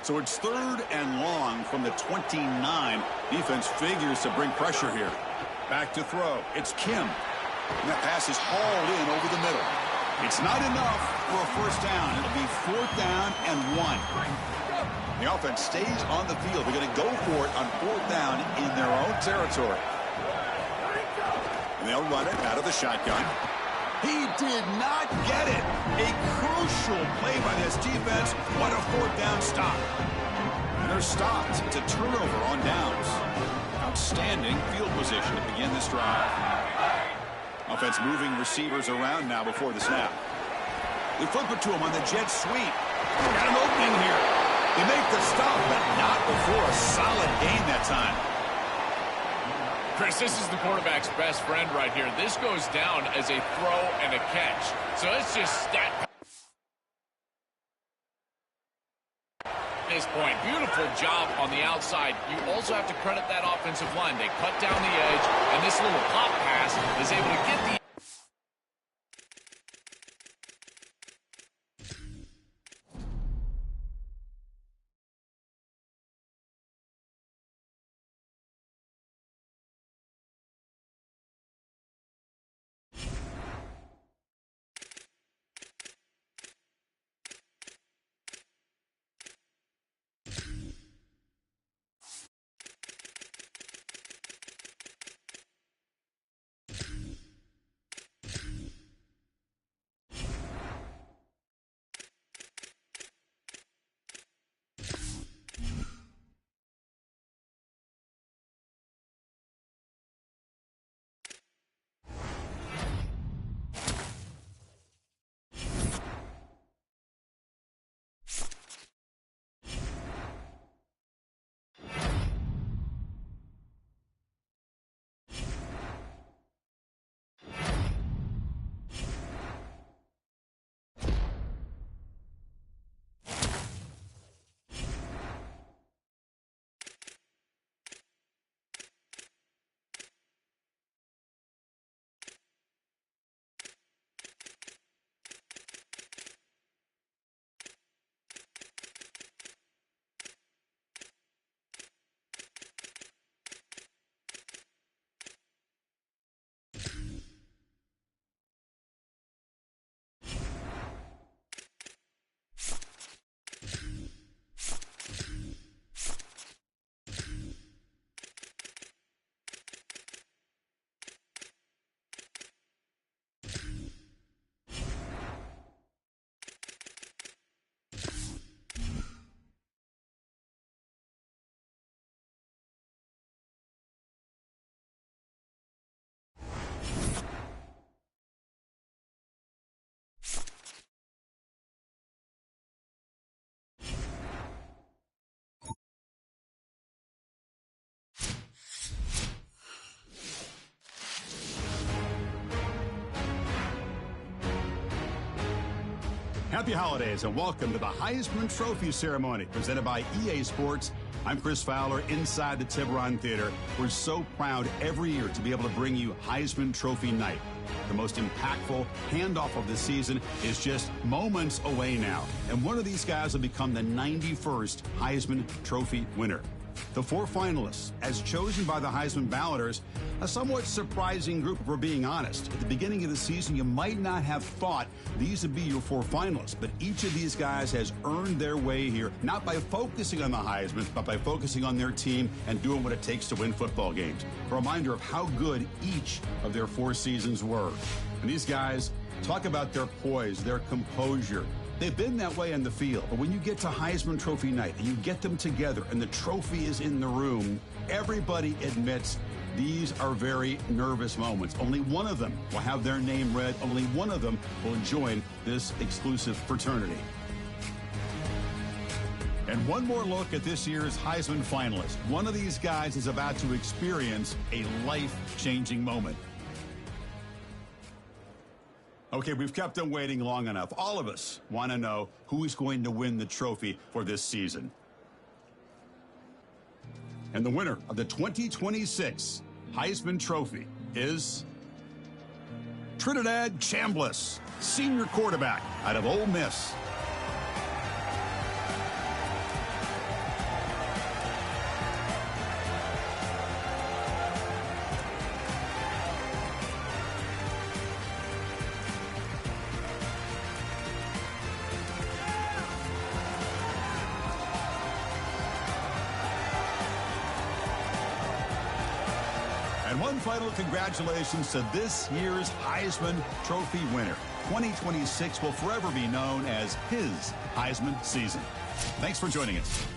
So it's 3rd and long from the 29. Defense figures to bring pressure here. Back to throw. It's Kim. And that pass is hauled in over the middle. It's not enough for a first down. It'll be 4th down and 1. The offense stays on the field. They're going to go for it on 4th down in their own territory. And they'll run it out of the shotgun. He did not get it. A crucial play by this defense. What a fourth down stop. And they're stopped. It's a turnover on downs. Outstanding field position to begin this drive. Offense moving receivers around now before the snap. They flip it to him on the jet sweep. Got an opening here. They make the stop, but not before a solid gain that time. Chris, this is the quarterback's best friend right here. This goes down as a throw and a catch. So it's just stat. This point, beautiful job on the outside. You also have to credit that offensive line. They cut down the edge, and this little pop pass is able to get the Happy holidays and welcome to the Heisman Trophy ceremony presented by EA Sports. I'm Chris Fowler inside the Tiburon Theater. We're so proud every year to be able to bring you Heisman Trophy night. The most impactful handoff of the season is just moments away now. And one of these guys will become the 91st Heisman Trophy winner. The four finalists, as chosen by the Heisman balloters, a somewhat surprising group if we're being honest. At the beginning of the season, you might not have thought these would be your four finalists, but each of these guys has earned their way here, not by focusing on the Heisman, but by focusing on their team and doing what it takes to win football games. A reminder of how good each of their four seasons were. And these guys talk about their poise, their composure. They've been that way in the field, but when you get to Heisman Trophy night and you get them together and the trophy is in the room, everybody admits these are very nervous moments. Only one of them will have their name read. Only one of them will join this exclusive fraternity. And one more look at this year's Heisman finalists. One of these guys is about to experience a life-changing moment. Okay, we've kept them waiting long enough. All of us want to know who is going to win the trophy for this season. And the winner of the 2026 Heisman Trophy is Trinidad Chambliss, senior quarterback out of Ole Miss. one final congratulations to this year's Heisman Trophy winner. 2026 will forever be known as his Heisman season. Thanks for joining us.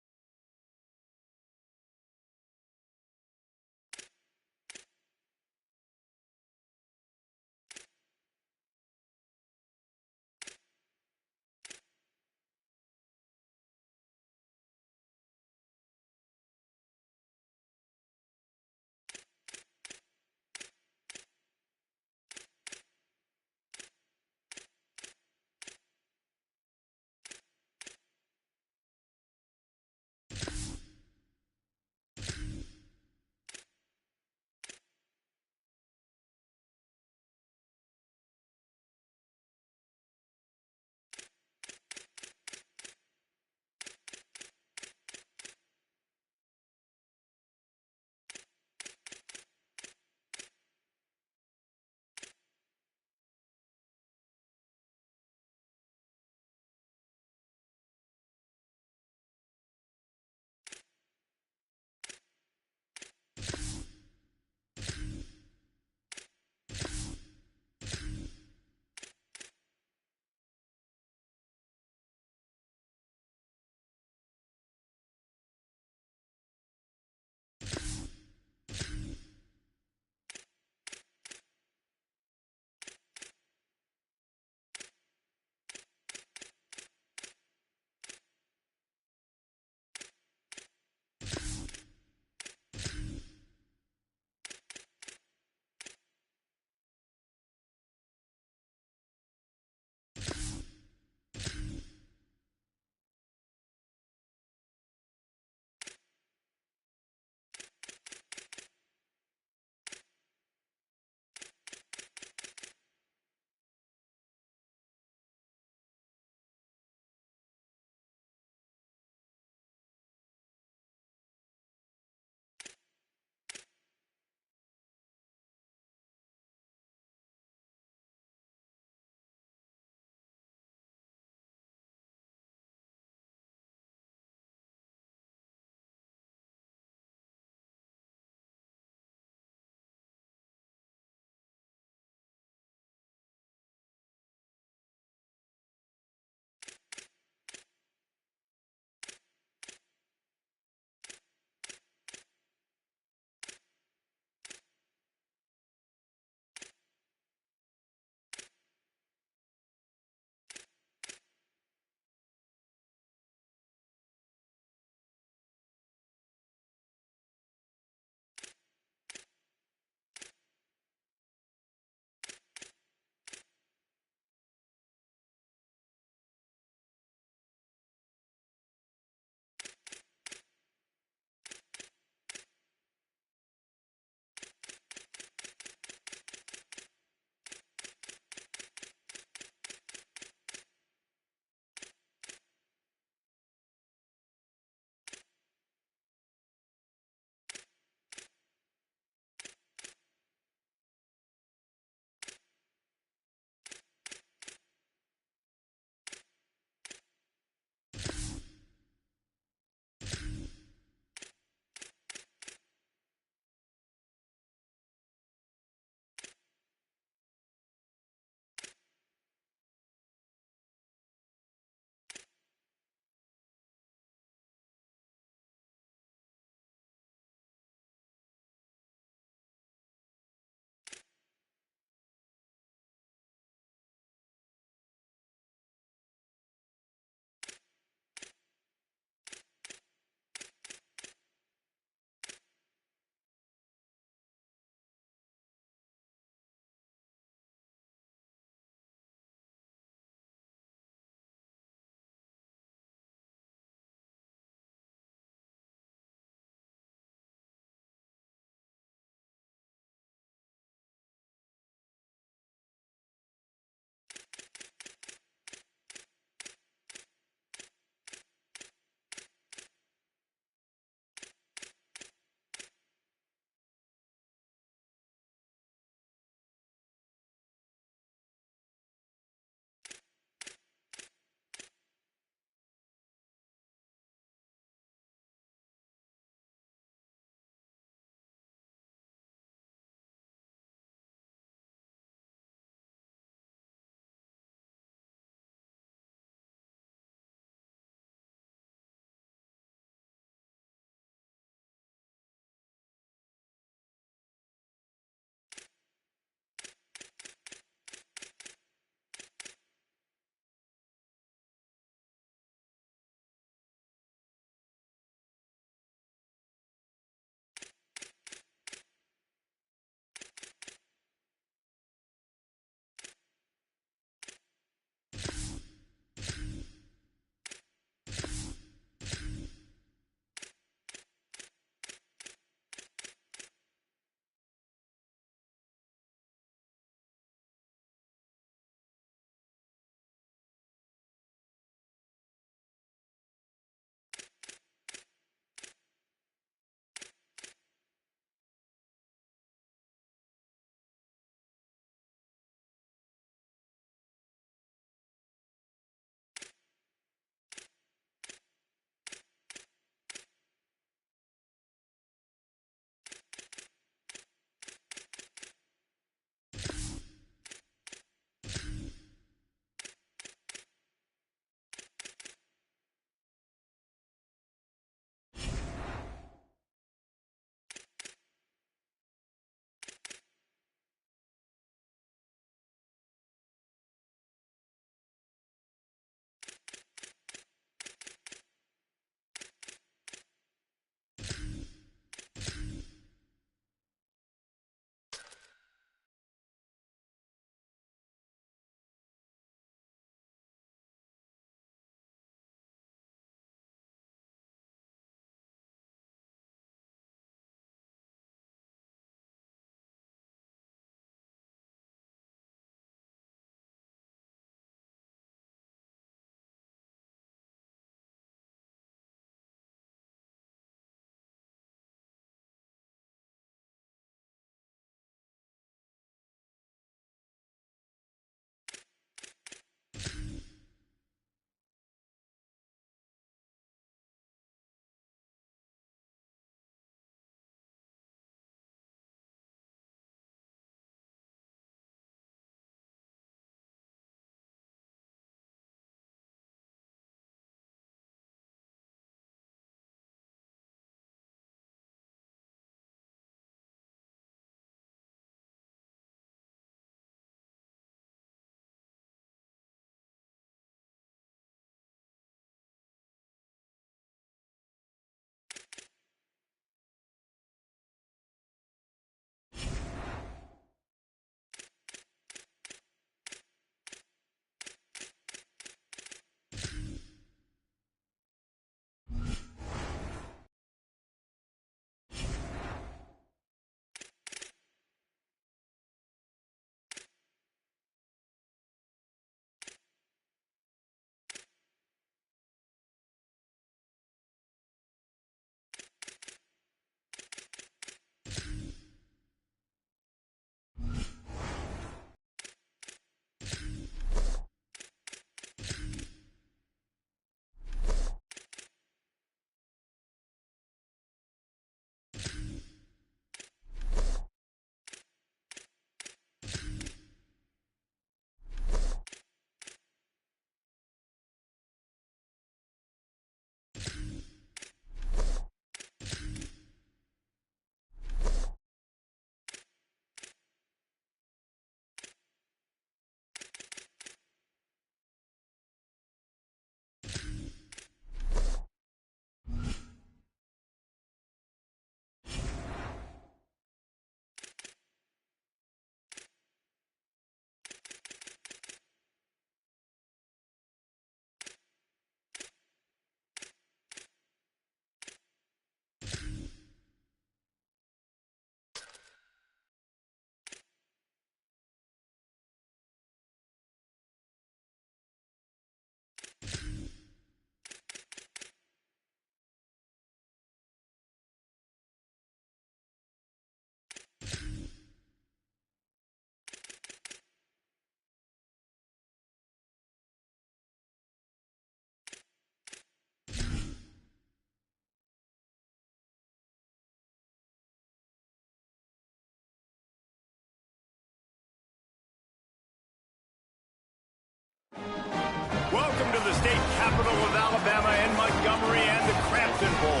Welcome to the state capital of Alabama and Montgomery and the Crampton Bowl.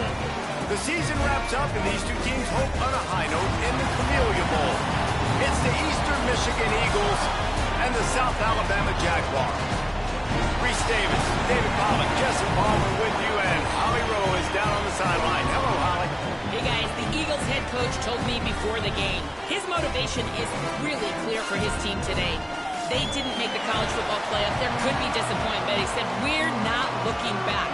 The season wraps up and these two teams hope on a high note in the Camellia Bowl. It's the Eastern Michigan Eagles and the South Alabama Jaguars. Reese Davis, David Pollock, Jesse Palmer with you, and Holly Rowe is down on the sideline. Hello, Holly. Hey guys, the Eagles head coach told me before the game, his motivation is really clear for his team today. They didn't make the college football playoff. There could be disappointment, but he said, we're not looking back.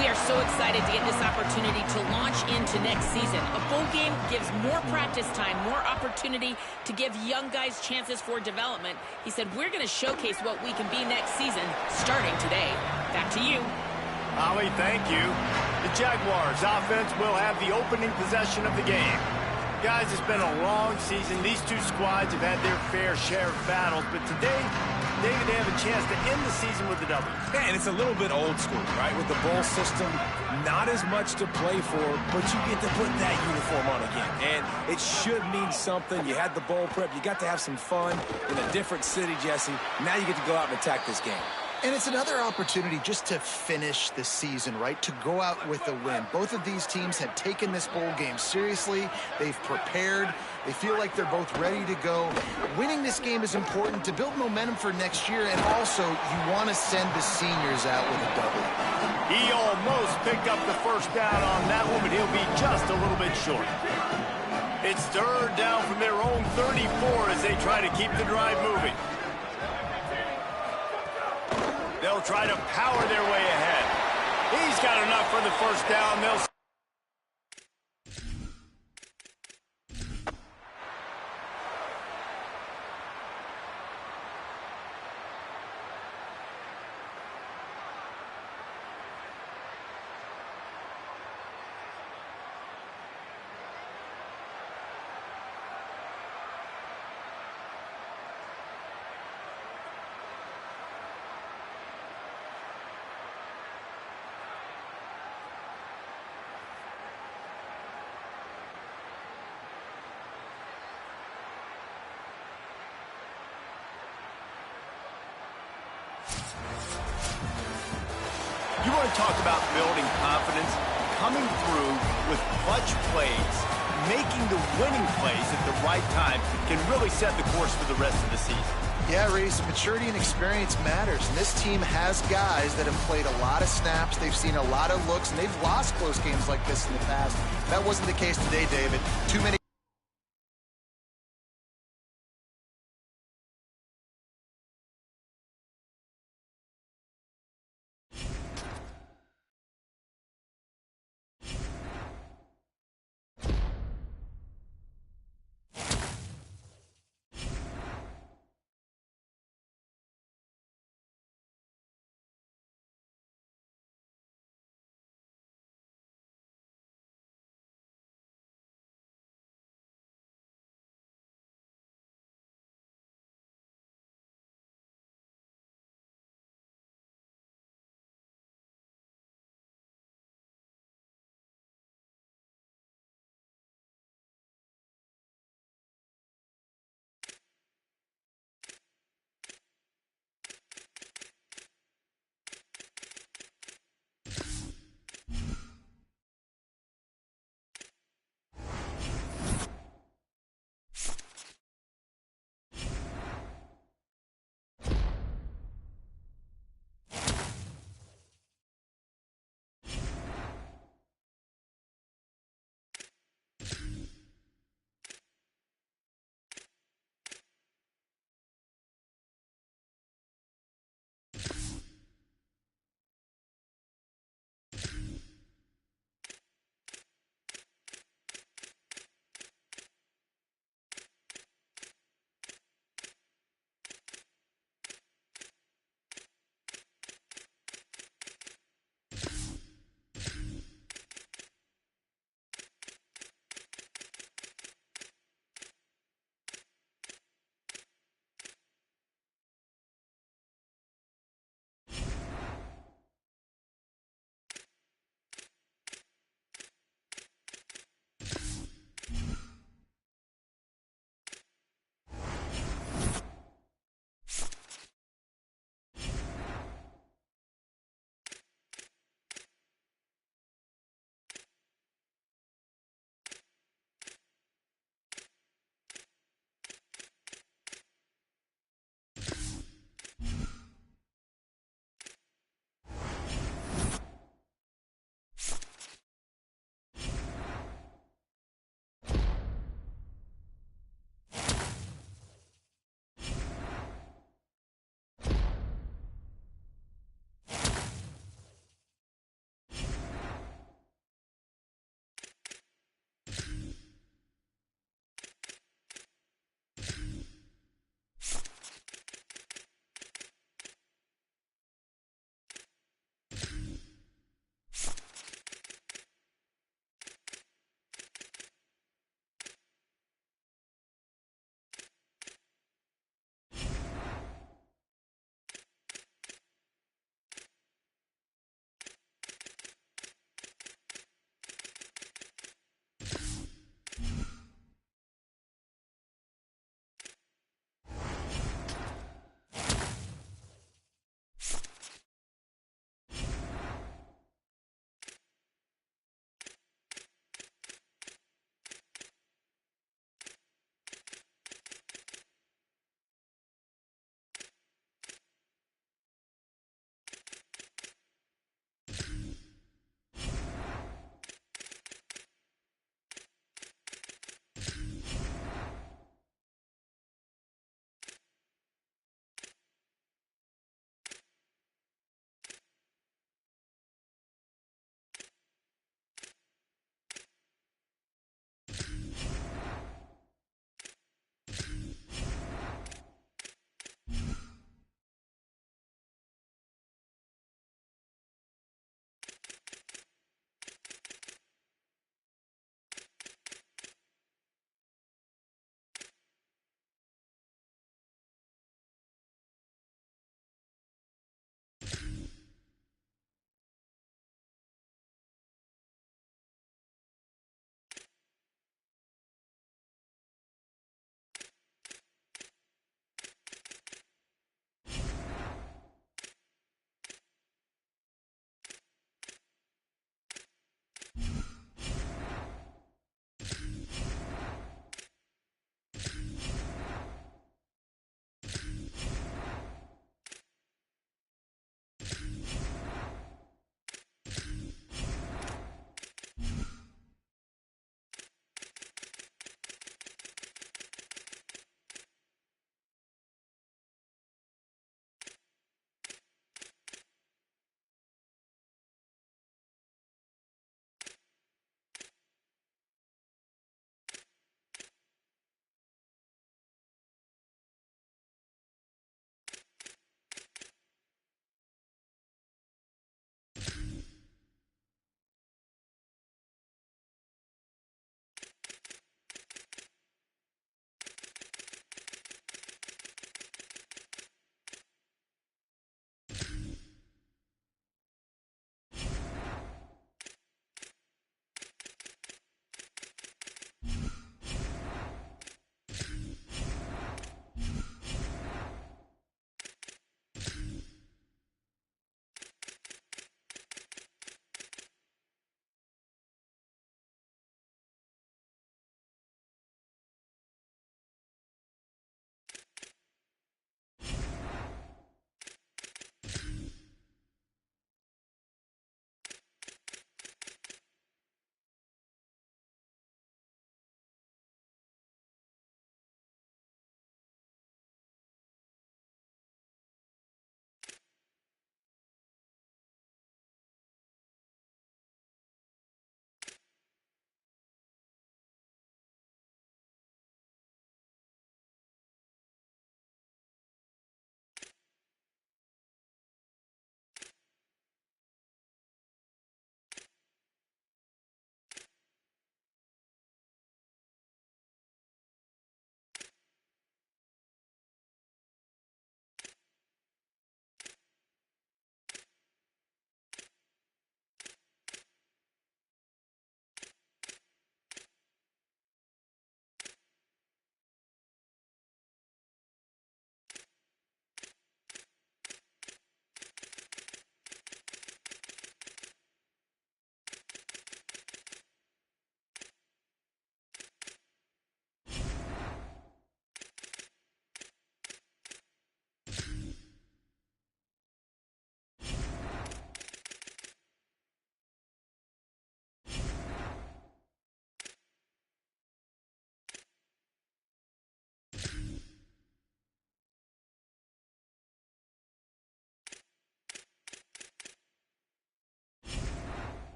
We are so excited to get this opportunity to launch into next season. A bowl game gives more practice time, more opportunity to give young guys chances for development. He said, we're going to showcase what we can be next season, starting today. Back to you. Holly, thank you. The Jaguars offense will have the opening possession of the game. Guys, it's been a long season. These two squads have had their fair share of battles, but today, David, they have a chance to end the season with a W. Yeah, and it's a little bit old school, right? With the bowl system, not as much to play for, but you get to put that uniform on again. And it should mean something. You had the bowl prep. You got to have some fun in a different city, Jesse. Now you get to go out and attack this game. And it's another opportunity just to finish the season, right? To go out with a win. Both of these teams have taken this bowl game seriously. They've prepared. They feel like they're both ready to go. Winning this game is important to build momentum for next year, and also you want to send the seniors out with a W. He almost picked up the first down on that one, but he'll be just a little bit short. It's third down from their own 34 as they try to keep the drive moving. They'll try to power their way ahead. He's got enough for the first down. They'll You want to talk about building confidence? Coming through with clutch plays, making the winning plays at the right time can really set the course for the rest of the season. Yeah, Reese, maturity and experience matters. And this team has guys that have played a lot of snaps. They've seen a lot of looks, and they've lost close games like this in the past. That wasn't the case today, David. Too many